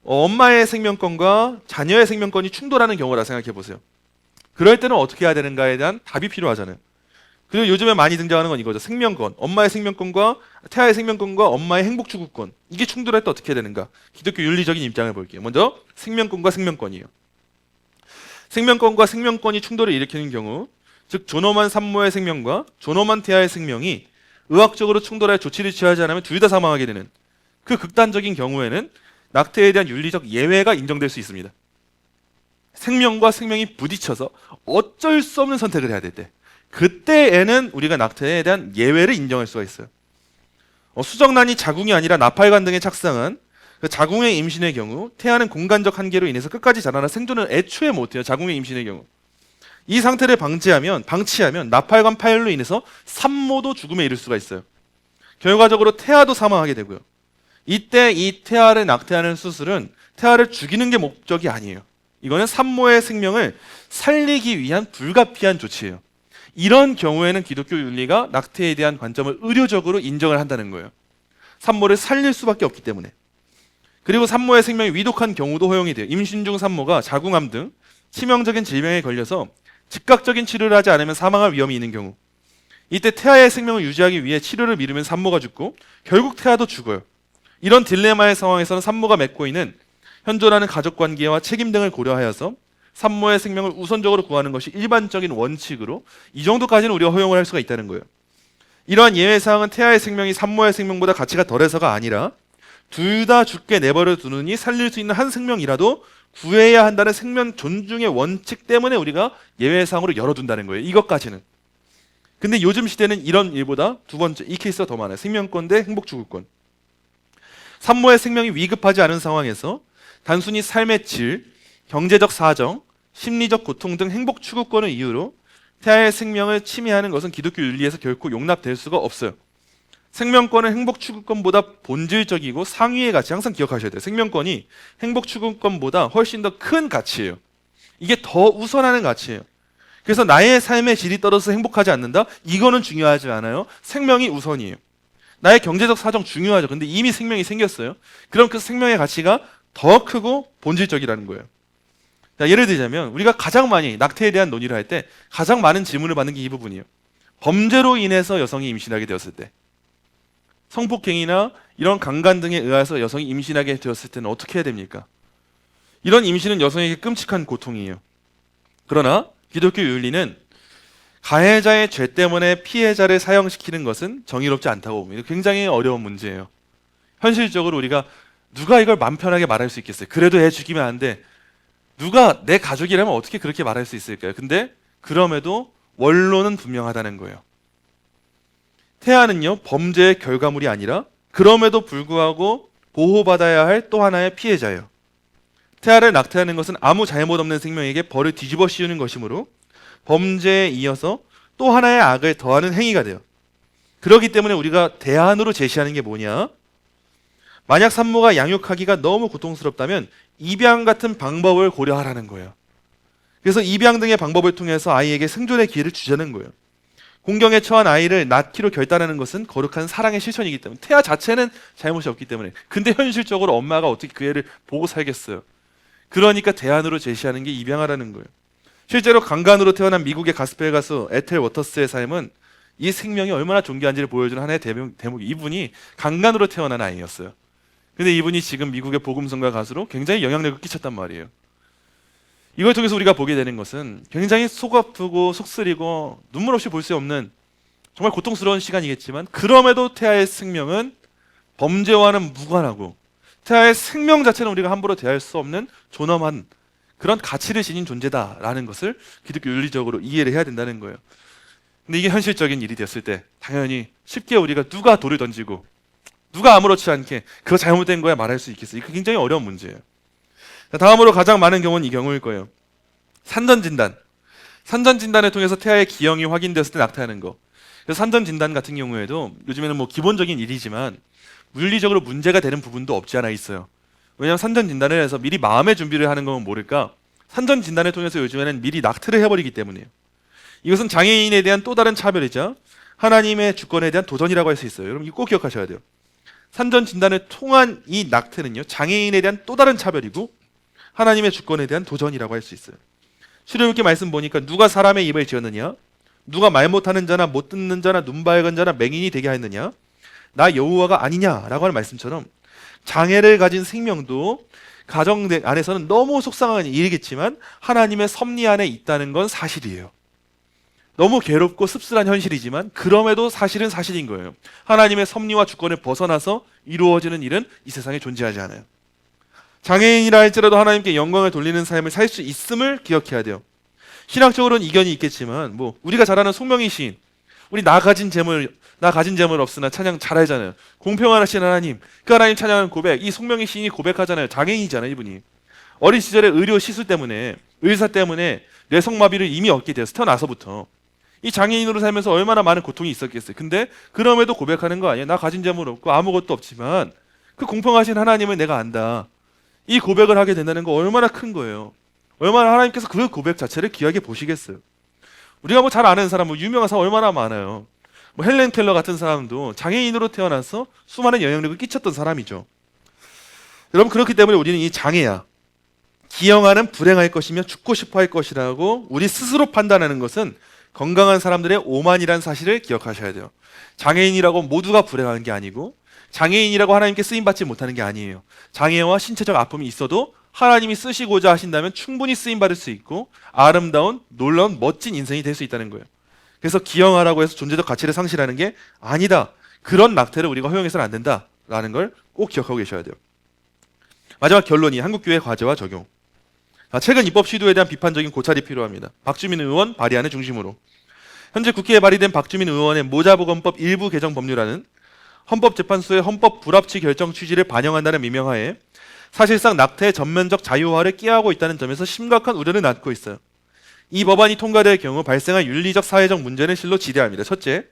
[SPEAKER 1] 엄마의 생명권과 자녀의 생명권이 충돌하는 경우라 생각해 보세요. 그럴 때는 어떻게 해야 되는가에 대한 답이 필요하잖아요. 그리고 요즘에 많이 등장하는 건 이거죠. 생명권, 엄마의 생명권과 태아의 생명권과 엄마의 행복 추구권, 이게 충돌할 때 어떻게 해야 되는가? 기독교 윤리적인 입장을 볼게요. 먼저 생명권과 생명권이에요. 생명권과 생명권이 충돌을 일으키는 경우, 즉 존엄한 산모의 생명과 존엄한 태아의 생명이 의학적으로 충돌할 조치를 취하지 않으면 둘 다 사망하게 되는, 그 극단적인 경우에는 낙태에 대한 윤리적 예외가 인정될 수 있습니다. 생명과 생명이 부딪혀서 어쩔 수 없는 선택을 해야 될 때, 그때에는 우리가 낙태에 대한 예외를 인정할 수가 있어요. 수정란이 자궁이 아니라 나팔관 등에 착상한 그 자궁의 임신의 경우, 태아는 공간적 한계로 인해서 끝까지 자라나 생존을 애초에 못해요. 자궁의 임신의 경우. 이 상태를 방치하면 나팔관 파열로 인해서 산모도 죽음에 이를 수가 있어요. 결과적으로 태아도 사망하게 되고요. 이때 이 태아를 낙태하는 수술은 태아를 죽이는 게 목적이 아니에요. 이거는 산모의 생명을 살리기 위한 불가피한 조치예요. 이런 경우에는 기독교 윤리가 낙태에 대한 관점을 의료적으로 인정을 한다는 거예요. 산모를 살릴 수밖에 없기 때문에. 그리고 산모의 생명이 위독한 경우도 허용이 돼요. 임신 중 산모가 자궁암 등 치명적인 질병에 걸려서 즉각적인 치료를 하지 않으면 사망할 위험이 있는 경우, 이때 태아의 생명을 유지하기 위해 치료를 미루면 산모가 죽고 결국 태아도 죽어요. 이런 딜레마의 상황에서는 산모가 맺고 있는 현존하는 가족관계와 책임 등을 고려하여서 산모의 생명을 우선적으로 구하는 것이 일반적인 원칙으로, 이 정도까지는 우리가 허용을 할 수가 있다는 거예요. 이러한 예외사항은 태아의 생명이 산모의 생명보다 가치가 덜해서가 아니라 둘 다 죽게 내버려 두느니 살릴 수 있는 한 생명이라도 구해야 한다는 생명 존중의 원칙 때문에 우리가 예외사항으로 열어둔다는 거예요. 이것까지는. 근데 요즘 시대는 이런 일보다 두 번째, 이 케이스가 더 많아요. 생명권 대 행복추구권. 산모의 생명이 위급하지 않은 상황에서 단순히 삶의 질, 경제적 사정, 심리적 고통 등 행복 추구권을 이유로 태아의 생명을 침해하는 것은 기독교 윤리에서 결코 용납될 수가 없어요. 생명권은 행복 추구권보다 본질적이고 상위의 가치, 항상 기억하셔야 돼요. 생명권이 행복 추구권보다 훨씬 더 큰 가치예요. 이게 더 우선하는 가치예요. 그래서 나의 삶의 질이 떨어져서 행복하지 않는다? 이거는 중요하지 않아요. 생명이 우선이에요. 나의 경제적 사정 중요하죠. 근데 이미 생명이 생겼어요. 그럼 그 생명의 가치가 더 크고 본질적이라는 거예요. 자, 예를 들자면 우리가 가장 많이 낙태에 대한 논의를 할 때 가장 많은 질문을 받는 게 이 부분이에요. 범죄로 인해서 여성이 임신하게 되었을 때, 성폭행이나 이런 강간 등에 의해서 여성이 임신하게 되었을 때는 어떻게 해야 됩니까? 이런 임신은 여성에게 끔찍한 고통이에요. 그러나 기독교 윤리는 가해자의 죄 때문에 피해자를 사형시키는 것은 정의롭지 않다고 봅니다. 굉장히 어려운 문제예요. 현실적으로 우리가 누가 이걸 맘 편하게 말할 수 있겠어요? 그래도 애 죽이면 안 돼. 누가 내 가족이라면 어떻게 그렇게 말할 수 있을까요? 근데 그럼에도 원론은 분명하다는 거예요. 태아는요, 범죄의 결과물이 아니라 그럼에도 불구하고 보호받아야 할 또 하나의 피해자예요. 태아를 낙태하는 것은 아무 잘못 없는 생명에게 벌을 뒤집어 씌우는 것이므로 범죄에 이어서 또 하나의 악을 더하는 행위가 돼요. 그렇기 때문에 우리가 대안으로 제시하는 게 뭐냐? 만약 산모가 양육하기가 너무 고통스럽다면 입양 같은 방법을 고려하라는 거예요. 그래서 입양 등의 방법을 통해서 아이에게 생존의 기회를 주자는 거예요. 공경에 처한 아이를 낳기로 결단하는 것은 거룩한 사랑의 실천이기 때문에, 태아 자체는 잘못이 없기 때문에. 근데 현실적으로 엄마가 어떻게 그 애를 보고 살겠어요? 그러니까 대안으로 제시하는 게 입양하라는 거예요. 실제로 강간으로 태어난 미국의 가스펠 가수 에텔 워터스의 삶은 이 생명이 얼마나 존귀한지를 보여주는 하나의 대목이, 이분이 강간으로 태어난 아이였어요. 근데 이분이 지금 미국의 복음성가 가수로 굉장히 영향력을 끼쳤단 말이에요. 이걸 통해서 우리가 보게 되는 것은 굉장히 속 아프고 속쓰리고 눈물 없이 볼 수 없는 정말 고통스러운 시간이겠지만 그럼에도 태아의 생명은 범죄와는 무관하고 태아의 생명 자체는 우리가 함부로 대할 수 없는 존엄한 그런 가치를 지닌 존재다라는 것을 기독교 윤리적으로 이해를 해야 된다는 거예요. 근데 이게 현실적인 일이 됐을 때 당연히 쉽게 우리가 누가 돌을 던지고 누가 아무렇지 않게 그거 잘못된 거야 말할 수 있겠어요. 이거 굉장히 어려운 문제예요. 자, 다음으로 가장 많은 경우는 이 경우일 거예요. 산전진단. 산전진단을 통해서 태아의 기형이 확인되었을 때 낙태하는 거. 그래서 산전진단 같은 경우에도 요즘에는 뭐 기본적인 일이지만 물리적으로 문제가 되는 부분도 없지 않아 있어요. 왜냐하면 산전진단을 해서 미리 마음의 준비를 하는 건 모를까? 산전진단을 통해서 요즘에는 미리 낙태를 해버리기 때문이에요. 이것은 장애인에 대한 또 다른 차별이자 하나님의 주권에 대한 도전이라고 할 수 있어요. 여러분 이거 꼭 기억하셔야 돼요. 산전진단을 통한 이 낙태는요, 장애인에 대한 또 다른 차별이고 하나님의 주권에 대한 도전이라고 할 수 있어요. 출애굽기 말씀 보니까 누가 사람의 입을 지었느냐? 누가 말 못하는 자나 못 듣는 자나 눈 밝은 자나 맹인이 되게 하였느냐? 나 여호와가 아니냐라고 하는 말씀처럼 장애를 가진 생명도 가정 안에서는 너무 속상한 일이겠지만 하나님의 섭리 안에 있다는 건 사실이에요. 너무 괴롭고 씁쓸한 현실이지만 그럼에도 사실은 사실인 거예요. 하나님의 섭리와 주권을 벗어나서 이루어지는 일은 이 세상에 존재하지 않아요. 장애인이라 할지라도 하나님께 영광을 돌리는 삶을 살 수 있음을 기억해야 돼요. 신학적으로는 이견이 있겠지만 뭐 우리가 잘 아는 송명희 시인, 우리 나 가진 재물 없으나 찬양 잘 알잖아요. 공평하신 하나님, 그 하나님 찬양하는 고백, 이 송명희 시인이 고백하잖아요. 장애인이잖아요, 이분이. 어린 시절에 의료 시술 때문에, 의사 때문에 뇌성마비를 이미 얻게 되어서 태어나서부터 이 장애인으로 살면서 얼마나 많은 고통이 있었겠어요. 근데 그럼에도 고백하는 거 아니에요. 나 가진 재물 없고 아무것도 없지만 그 공평하신 하나님을 내가 안다. 이 고백을 하게 된다는 거 얼마나 큰 거예요. 얼마나 하나님께서 그 고백 자체를 귀하게 보시겠어요. 우리가 뭐 잘 아는 사람, 뭐 유명한 사람 얼마나 많아요. 뭐 헬렌 켈러 같은 사람도 장애인으로 태어나서 수많은 영향력을 끼쳤던 사람이죠. 여러분 그렇기 때문에 우리는 이 장애야, 기형아는 불행할 것이며 죽고 싶어 할 것이라고 우리 스스로 판단하는 것은 건강한 사람들의 오만이라는 사실을 기억하셔야 돼요. 장애인이라고 모두가 불행한 게 아니고 장애인이라고 하나님께 쓰임받지 못하는 게 아니에요. 장애와 신체적 아픔이 있어도 하나님이 쓰시고자 하신다면 충분히 쓰임받을 수 있고 아름다운 놀라운 멋진 인생이 될 수 있다는 거예요. 그래서 기형아라고 해서 존재적 가치를 상실하는 게 아니다. 그런 낙태를 우리가 허용해서는 안 된다라는 걸 꼭 기억하고 계셔야 돼요. 마지막 결론이 한국교회 과제와 적용. 최근 입법 시도에 대한 비판적인 고찰이 필요합니다. 박주민 의원 발의안을 중심으로 현재 국회에 발의된 박주민 의원의 모자보건법 일부 개정 법률안은 헌법재판소의 헌법 불합치 결정 취지를 반영한다는 미명하에 사실상 낙태의 전면적 자유화를 끼하고 있다는 점에서 심각한 우려를 낳고 있어요. 이 법안이 통과될 경우 발생할 윤리적 사회적 문제는 실로 지대합니다. 첫째,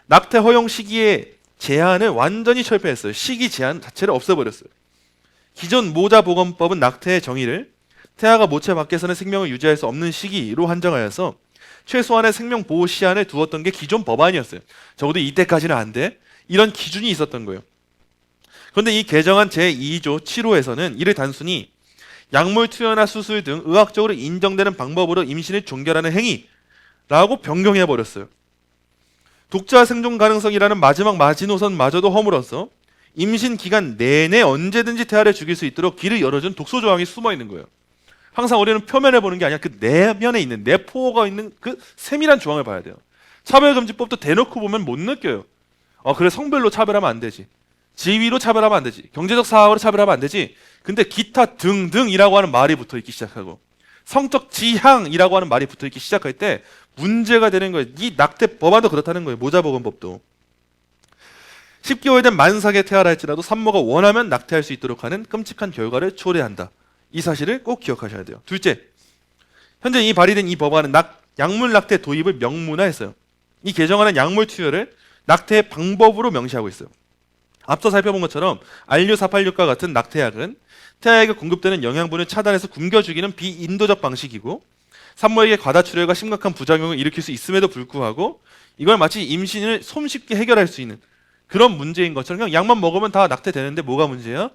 [SPEAKER 1] 낙태 허용 시기의 제한을 완전히 철폐했어요. 시기 제한 자체를 없애버렸어요. 기존 모자보건법은 낙태의 정의를 태아가 모체 밖에서는 생명을 유지할 수 없는 시기로 한정하여서 최소한의 생명 보호 시한을 두었던 게 기존 법안이었어요. 적어도 이때까지는 안 돼. 이런 기준이 있었던 거예요. 그런데 이 개정안 제2조 7호에서는 이를 단순히 약물 투여나 수술 등 의학적으로 인정되는 방법으로 임신을 종결하는 행위라고 변경해버렸어요. 독자 생존 가능성이라는 마지막 마지노선마저도 허물어서 임신 기간 내내 언제든지 태아를 죽일 수 있도록 길을 열어준 독소 조항이 숨어 있는 거예요. 항상 우리는 표면에 보는 게 아니라 그 내면에 있는 내포가 있는 그 세밀한 조항을 봐야 돼요. 차별금지법도 대놓고 보면 못 느껴요. 그래 성별로 차별하면 안 되지. 지위로 차별하면 안 되지. 경제적 사항으로 차별하면 안 되지. 근데 기타 등등이라고 하는 말이 붙어 있기 시작하고 성적 지향이라고 하는 말이 붙어 있기 시작할 때 문제가 되는 거예요. 이 낙태 법안도 그렇다는 거예요. 모자보건법도. 10개월 된 만삭의 태아라 할지라도 산모가 원하면 낙태할 수 있도록 하는 끔찍한 결과를 초래한다. 이 사실을 꼭 기억하셔야 돼요. 둘째, 현재 이 발의된 이 법안은 약물 낙태 도입을 명문화했어요. 이 개정안은 약물 투여를 낙태의 방법으로 명시하고 있어요. 앞서 살펴본 것처럼 알류486과 같은 낙태약은 태아에게 공급되는 영양분을 차단해서 굶겨 죽이는 비인도적 방식이고 산모에게 과다출혈과 심각한 부작용을 일으킬 수 있음에도 불구하고 이걸 마치 임신을 손쉽게 해결할 수 있는 그런 문제인 것처럼 그냥 약만 먹으면 다 낙태되는데 뭐가 문제야?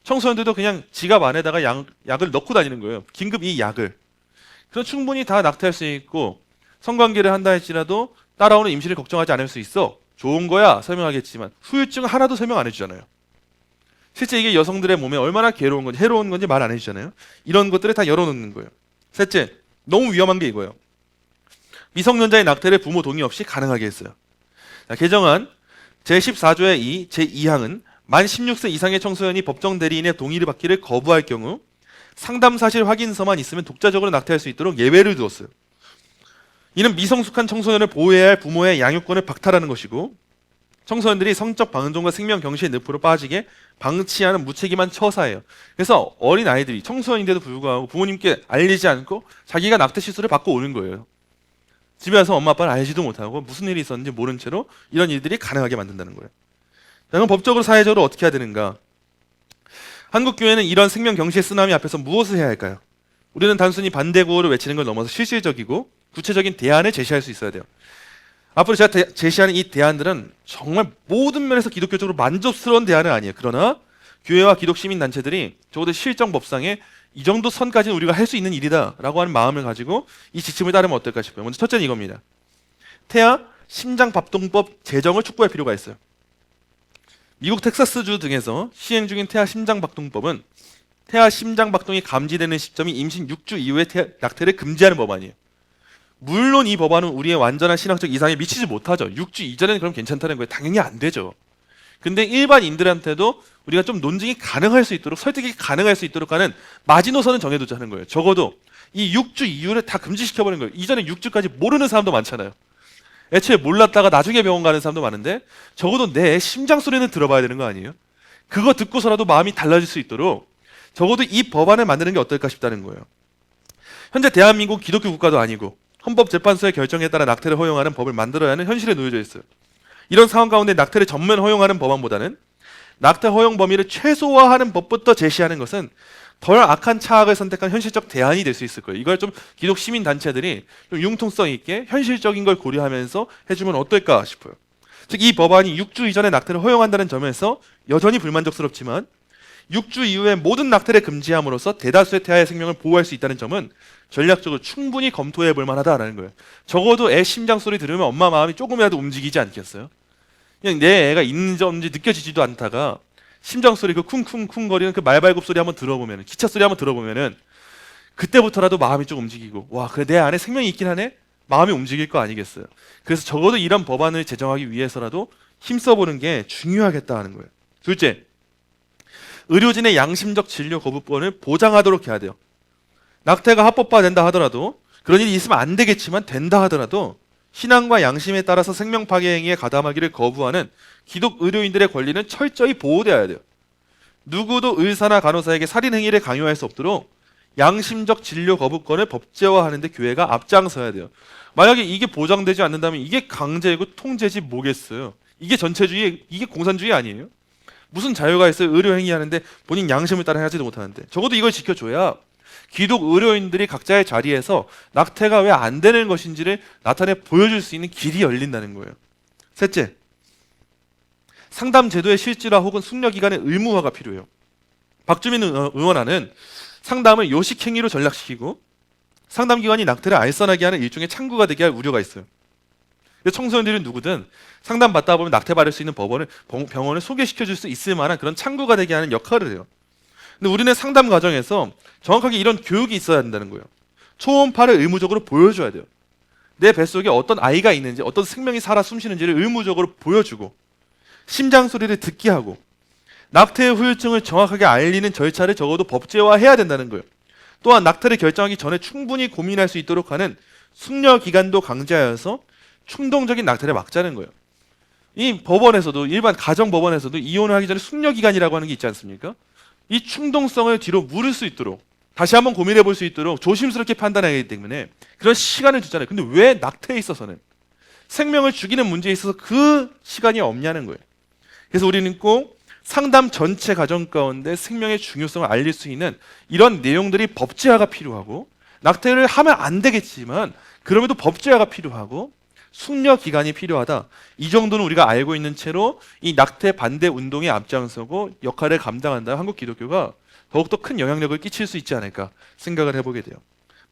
[SPEAKER 1] 청소년들도 그냥 지갑 안에다가 약을 넣고 다니는 거예요. 긴급 이 약을. 그럼 충분히 다 낙태할 수 있고 성관계를 한다 할지라도 따라오는 임신을 걱정하지 않을 수 있어. 좋은 거야 설명하겠지만 후유증 하나도 설명 안 해주잖아요. 실제 이게 여성들의 몸에 얼마나 괴로운 건지 해로운 건지 말 안 해주잖아요. 이런 것들을 다 열어놓는 거예요. 셋째, 너무 위험한 게 이거예요. 미성년자의 낙태를 부모 동의 없이 가능하게 했어요. 자, 개정안 제14조의 2, 제2항은 만 16세 이상의 청소년이 법정 대리인의 동의를 받기를 거부할 경우 상담 사실 확인서만 있으면 독자적으로 낙태할 수 있도록 예외를 두었어요. 이는 미성숙한 청소년을 보호해야 할 부모의 양육권을 박탈하는 것이고 청소년들이 성적 방종과 생명 경시의 늪으로 빠지게 방치하는 무책임한 처사예요. 그래서 어린 아이들이 청소년인데도 불구하고 부모님께 알리지 않고 자기가 낙태 시술을 받고 오는 거예요. 집에 와서 엄마 아빠는 알지도 못하고 무슨 일이 있었는지 모른 채로 이런 일들이 가능하게 만든다는 거예요. 자, 그럼 법적으로 사회적으로 어떻게 해야 되는가? 한국교회는 이런 생명 경시의 쓰나미 앞에서 무엇을 해야 할까요? 우리는 단순히 반대 구호를 외치는 걸 넘어서 실질적이고 구체적인 대안을 제시할 수 있어야 돼요. 앞으로 제가 제시하는 이 대안들은 정말 모든 면에서 기독교적으로 만족스러운 대안은 아니에요. 그러나 교회와 기독 시민단체들이 적어도 실정법상에 이 정도 선까지는 우리가 할 수 있는 일이다 라고 하는 마음을 가지고 이 지침을 따르면 어떨까 싶어요. 먼저 첫째는 이겁니다. 태아 심장박동법 제정을 촉구할 필요가 있어요. 미국 텍사스주 등에서 시행 중인 태아 심장박동법은 태아 심장박동이 감지되는 시점이 임신 6주 이후에 낙태를 금지하는 법안이에요. 물론 이 법안은 우리의 완전한 신학적 이상에 미치지 못하죠. 6주 이전에는 그럼 괜찮다는 거예요. 당연히 안 되죠. 근데 일반인들한테도 우리가 좀 논증이 가능할 수 있도록, 설득이 가능할 수 있도록 하는 마지노선은 정해두자는 거예요. 적어도 이 6주 이후를 다 금지시켜버리는 거예요. 이전에 6주까지 모르는 사람도 많잖아요. 애초에 몰랐다가 나중에 병원 가는 사람도 많은데 적어도 내 심장 소리는 들어봐야 되는 거 아니에요? 그거 듣고서라도 마음이 달라질 수 있도록 적어도 이 법안을 만드는 게 어떨까 싶다는 거예요. 현재 대한민국 기독교 국가도 아니고 헌법재판소의 결정에 따라 낙태를 허용하는 법을 만들어야 하는 현실에 놓여져 있어요. 이런 상황 가운데 낙태를 전면 허용하는 법안보다는 낙태 허용 범위를 최소화하는 법부터 제시하는 것은 덜 악한 차악을 선택한 현실적 대안이 될 수 있을 거예요. 이걸 좀 기독 시민단체들이 좀 융통성 있게 현실적인 걸 고려하면서 해주면 어떨까 싶어요. 즉 이 법안이 6주 이전에 낙태를 허용한다는 점에서 여전히 불만족스럽지만 6주 이후에 모든 낙태를 금지함으로써 대다수의 태아의 생명을 보호할 수 있다는 점은 전략적으로 충분히 검토해 볼 만하다라는 거예요. 적어도 애 심장 소리 들으면 엄마 마음이 조금이라도 움직이지 않겠어요? 그냥 내 애가 있는지 없는지 느껴지지도 않다가 심장 소리 그 쿵쿵쿵 거리는 그 말발굽 소리 한번 들어보면은, 기차 소리 한번 들어보면은 그때부터라도 마음이 좀 움직이고 와 그래 내 안에 생명이 있긴 하네? 마음이 움직일 거 아니겠어요? 그래서 적어도 이런 법안을 제정하기 위해서라도 힘써보는 게 중요하겠다 하는 거예요. 둘째, 의료진의 양심적 진료 거부권을 보장하도록 해야 돼요. 낙태가 합법화된다 하더라도 그런 일이 있으면 안 되겠지만 된다 하더라도 신앙과 양심에 따라서 생명 파괴 행위에 가담하기를 거부하는 기독 의료인들의 권리는 철저히 보호되어야 돼요. 누구도 의사나 간호사에게 살인 행위를 강요할 수 없도록 양심적 진료 거부권을 법제화하는 데 교회가 앞장서야 돼요. 만약에 이게 보장되지 않는다면 이게 강제고 통제지 뭐겠어요. 이게 전체주의, 이게 공산주의 아니에요? 무슨 자유가 있어요? 의료 행위 하는데 본인 양심을 따라 하지도 못하는데. 적어도 이걸 지켜줘야 기독 의료인들이 각자의 자리에서 낙태가 왜 안 되는 것인지를 나타내 보여줄 수 있는 길이 열린다는 거예요. 셋째, 상담 제도의 실질화 혹은 숙려기간의 의무화가 필요해요. 박주민 의원안은 상담을 요식행위로 전락시키고 상담기관이 낙태를 알선하게 하는 일종의 창구가 되게 할 우려가 있어요. 청소년들은 누구든 상담받다 보면 낙태받을 수 있는 병원을 소개시켜줄 수 있을 만한 그런 창구가 되게 하는 역할을 해요. 근데 우리는 상담 과정에서 정확하게 이런 교육이 있어야 한다는 거예요. 초음파를 의무적으로 보여줘야 돼요. 내 뱃속에 어떤 아이가 있는지, 어떤 생명이 살아 숨쉬는지를 의무적으로 보여주고 심장 소리를 듣게 하고 낙태의 후유증을 정확하게 알리는 절차를 적어도 법제화해야 된다는 거예요. 또한 낙태를 결정하기 전에 충분히 고민할 수 있도록 하는 숙려 기간도 강제하여서 충동적인 낙태를 막자는 거예요. 이 법원에서도, 일반 가정 법원에서도 이혼을 하기 전에 숙려 기간이라고 하는 게 있지 않습니까? 이 충동성을 뒤로 물을 수 있도록, 다시 한번 고민해 볼 수 있도록 조심스럽게 판단하기 때문에 그런 시간을 주잖아요. 근데 왜 낙태에 있어서는, 생명을 죽이는 문제에 있어서 그 시간이 없냐는 거예요. 그래서 우리는 꼭 상담 전체 과정 가운데 생명의 중요성을 알릴 수 있는 이런 내용들이 법제화가 필요하고, 낙태를 하면 안 되겠지만 그럼에도 법제화가 필요하고 숙려 기간이 필요하다. 이 정도는 우리가 알고 있는 채로 이 낙태 반대 운동에 앞장서고 역할을 감당한다. 한국 기독교가 더욱더 큰 영향력을 끼칠 수 있지 않을까 생각을 해보게 돼요.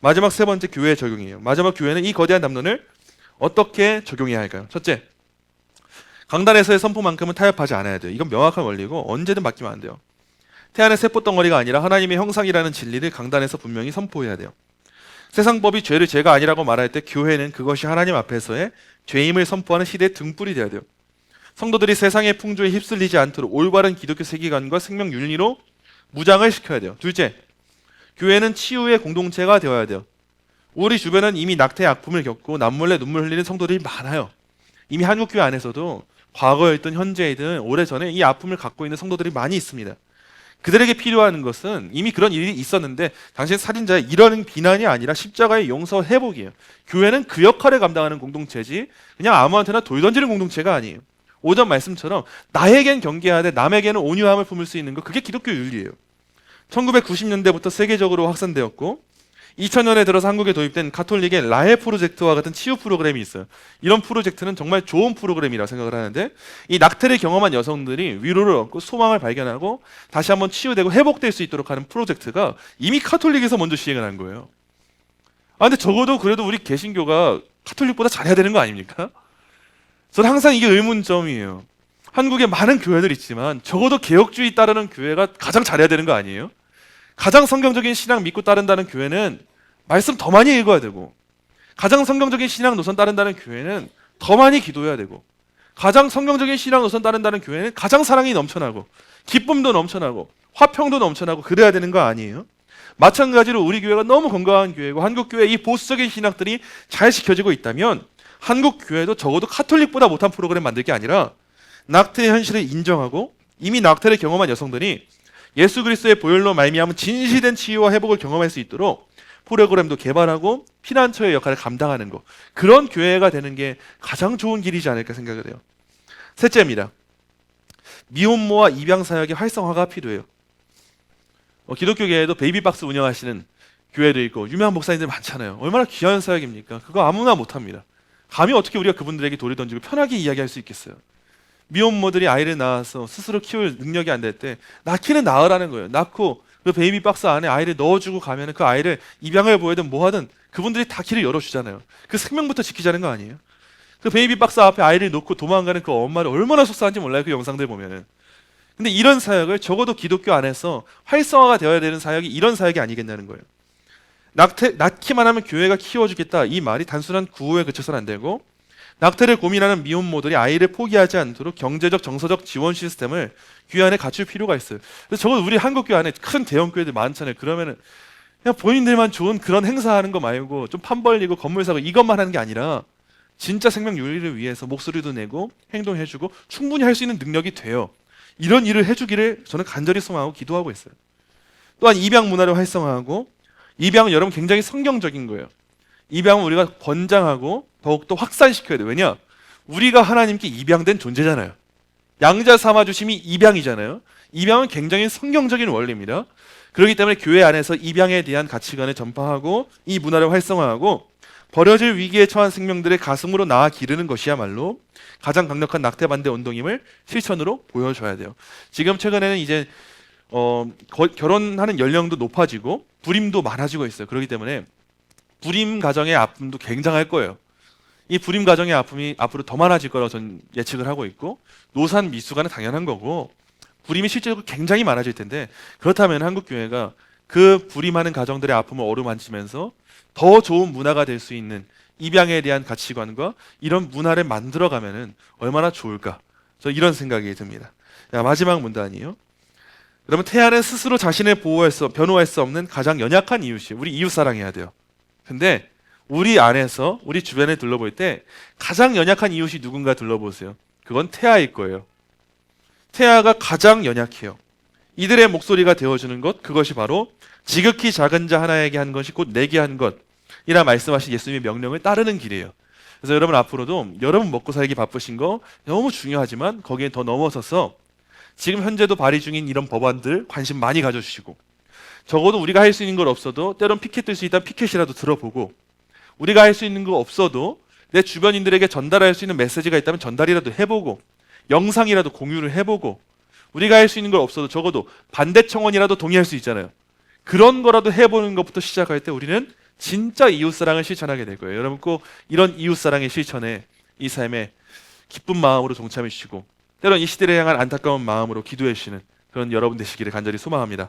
[SPEAKER 1] 마지막 세 번째, 교회 적용이에요. 마지막 교회는 이 거대한 담론을 어떻게 적용해야 할까요? 첫째, 강단에서의 선포만큼은 타협하지 않아야 돼요. 이건 명확한 원리고 언제든 바뀌면 안 돼요. 태안의 세포덩어리가 아니라 하나님의 형상이라는 진리를 강단에서 분명히 선포해야 돼요. 세상 법이 죄를 죄가 아니라고 말할 때 교회는 그것이 하나님 앞에서의 죄임을 선포하는 시대의 등불이 되어야 돼요. 성도들이 세상의 풍조에 휩쓸리지 않도록 올바른 기독교 세계관과 생명 윤리로 무장을 시켜야 돼요. 둘째, 교회는 치유의 공동체가 되어야 돼요. 우리 주변은 이미 낙태의 아픔을 겪고 남몰래 눈물 흘리는 성도들이 많아요. 이미 한국교회 안에서도 과거였든 현재이든 오래전에 이 아픔을 갖고 있는 성도들이 많이 있습니다. 그들에게 필요한 것은 이미 그런 일이 있었는데 당신 살인자의 이런 비난이 아니라 십자가의 용서 회복이에요. 교회는 그 역할을 감당하는 공동체지 그냥 아무한테나 돌 던지는 공동체가 아니에요. 오전 말씀처럼 나에겐 경계하되 남에게는 온유함을 품을 수 있는 것, 그게 기독교 윤리예요. 1990년대부터 세계적으로 확산되었고 2000년에 들어서 한국에 도입된 가톨릭의 라헬 프로젝트와 같은 치유 프로그램이 있어요. 이런 프로젝트는 정말 좋은 프로그램이라고 생각을 하는데 이 낙태를 경험한 여성들이 위로를 얻고 소망을 발견하고 다시 한번 치유되고 회복될 수 있도록 하는 프로젝트가 이미 가톨릭에서 먼저 시행을 한 거예요. 근데 적어도 그래도 우리 개신교가 가톨릭보다 잘해야 되는 거 아닙니까? 저는 항상 이게 의문점이에요. 한국에 많은 교회들 있지만 적어도 개혁주의 따르는 교회가 가장 잘해야 되는 거 아니에요? 가장 성경적인 신앙 믿고 따른다는 교회는 말씀 더 많이 읽어야 되고, 가장 성경적인 신앙 노선 따른다는 교회는 더 많이 기도해야 되고, 가장 성경적인 신앙 노선 따른다는 교회는 가장 사랑이 넘쳐나고 기쁨도 넘쳐나고 화평도 넘쳐나고 그래야 되는 거 아니에요? 마찬가지로 우리 교회가 너무 건강한 교회고 한국 교회의 이 보수적인 신학들이 잘 지켜지고 있다면 한국 교회도 적어도 카톨릭보다 못한 프로그램 만들 게 아니라 낙태의 현실을 인정하고 이미 낙태를 경험한 여성들이 예수 그리스도의 보혈로 말미암은 진실된 치유와 회복을 경험할 수 있도록 프로그램도 개발하고 피난처의 역할을 감당하는 것, 그런 교회가 되는 게 가장 좋은 길이지 않을까 생각을 해요. 셋째입니다. 미혼모와 입양 사역의 활성화가 필요해요. 기독교계에도 베이비박스 운영하시는 교회도 있고 유명한 목사님들 많잖아요. 얼마나 귀한 사역입니까? 그거 아무나 못합니다. 감히 어떻게 우리가 그분들에게 돌을 던지고 편하게 이야기할 수 있겠어요? 미혼모들이 아이를 낳아서 스스로 키울 능력이 안 될 때 낳기는 낳으라는 거예요. 낳고 그 베이비 박스 안에 아이를 넣어주고 가면 그 아이를 입양을 보이든 뭐 하든 그분들이 다 길을 열어주잖아요. 그 생명부터 지키자는 거 아니에요? 그 베이비 박스 앞에 아이를 놓고 도망가는 그 엄마를 얼마나 속상한지 몰라요. 그 영상들 보면은. 근데 이런 사역을 적어도 기독교 안에서 활성화가 되어야 되는 사역이 이런 사역이 아니겠냐는 거예요. 낳기만 하면 교회가 키워주겠다, 이 말이 단순한 구호에 그쳐서는 안 되고, 낙태를 고민하는 미혼모들이 아이를 포기하지 않도록 경제적 정서적 지원 시스템을 교회 안에 갖출 필요가 있어요. 그래서 적어도 우리 한국교회 안에 큰 대형 교회들 많잖아요. 그러면은 그냥 본인들만 좋은 그런 행사하는 거 말고 좀 판 벌리고 건물 사고 이것만 하는 게 아니라 진짜 생명 윤리를 위해서 목소리도 내고 행동해주고 충분히 할 수 있는 능력이 돼요. 이런 일을 해주기를 저는 간절히 소망하고 기도하고 있어요. 또한 입양 문화를 활성화하고, 입양은 여러분 굉장히 성경적인 거예요. 입양은 우리가 권장하고 더욱더 확산시켜야 돼요. 왜냐? 우리가 하나님께 입양된 존재잖아요. 양자 삼아주심이 입양이잖아요. 입양은 굉장히 성경적인 원리입니다. 그렇기 때문에 교회 안에서 입양에 대한 가치관을 전파하고 이 문화를 활성화하고 버려질 위기에 처한 생명들의 가슴으로 나아 기르는 것이야말로 가장 강력한 낙태 반대 운동임을 실천으로 보여줘야 돼요. 지금 최근에는 이제 결혼하는 연령도 높아지고 불임도 많아지고 있어요. 그렇기 때문에 불임 가정의 아픔도 굉장할 거예요. 이 불임 가정의 아픔이 앞으로 더 많아질 거라고 저는 예측을 하고 있고, 노산 미수가는 당연한 거고 불임이 실제로 굉장히 많아질 텐데, 그렇다면 한국교회가 그 불임하는 가정들의 아픔을 어루만지면서 더 좋은 문화가 될 수 있는 입양에 대한 가치관과 이런 문화를 만들어가면 얼마나 좋을까, 저 이런 생각이 듭니다. 마지막 문단이에요. 여러분, 태아는 스스로 자신을 변호할 수 없는 가장 연약한 이웃이에요. 우리 이웃 사랑해야 돼요. 근데 우리 안에서 우리 주변에 둘러볼 때 가장 연약한 이웃이 누군가 둘러보세요. 그건 태아일 거예요. 태아가 가장 연약해요. 이들의 목소리가 되어주는 것, 그것이 바로 지극히 작은 자 하나에게 한 것이 곧 내게 한 것이라 말씀하신 예수님의 명령을 따르는 길이에요. 그래서 여러분 앞으로도 여러분 먹고 살기 바쁘신 거 너무 중요하지만 거기에 더 넘어서서 지금 현재도 발의 중인 이런 법안들 관심 많이 가져주시고, 적어도 우리가 할 수 있는 걸 없어도 때론 피켓 들 수 있다면 피켓이라도 들어보고, 우리가 할 수 있는 거 없어도 내 주변인들에게 전달할 수 있는 메시지가 있다면 전달이라도 해보고, 영상이라도 공유를 해보고, 우리가 할 수 있는 걸 없어도 적어도 반대청원이라도 동의할 수 있잖아요. 그런 거라도 해보는 것부터 시작할 때 우리는 진짜 이웃사랑을 실천하게 될 거예요. 여러분 꼭 이런 이웃사랑의 실천에 이 삶에 기쁜 마음으로 동참해 주시고, 때론 이 시대를 향한 안타까운 마음으로 기도해 주시는 그런 여러분 되시기를 간절히 소망합니다.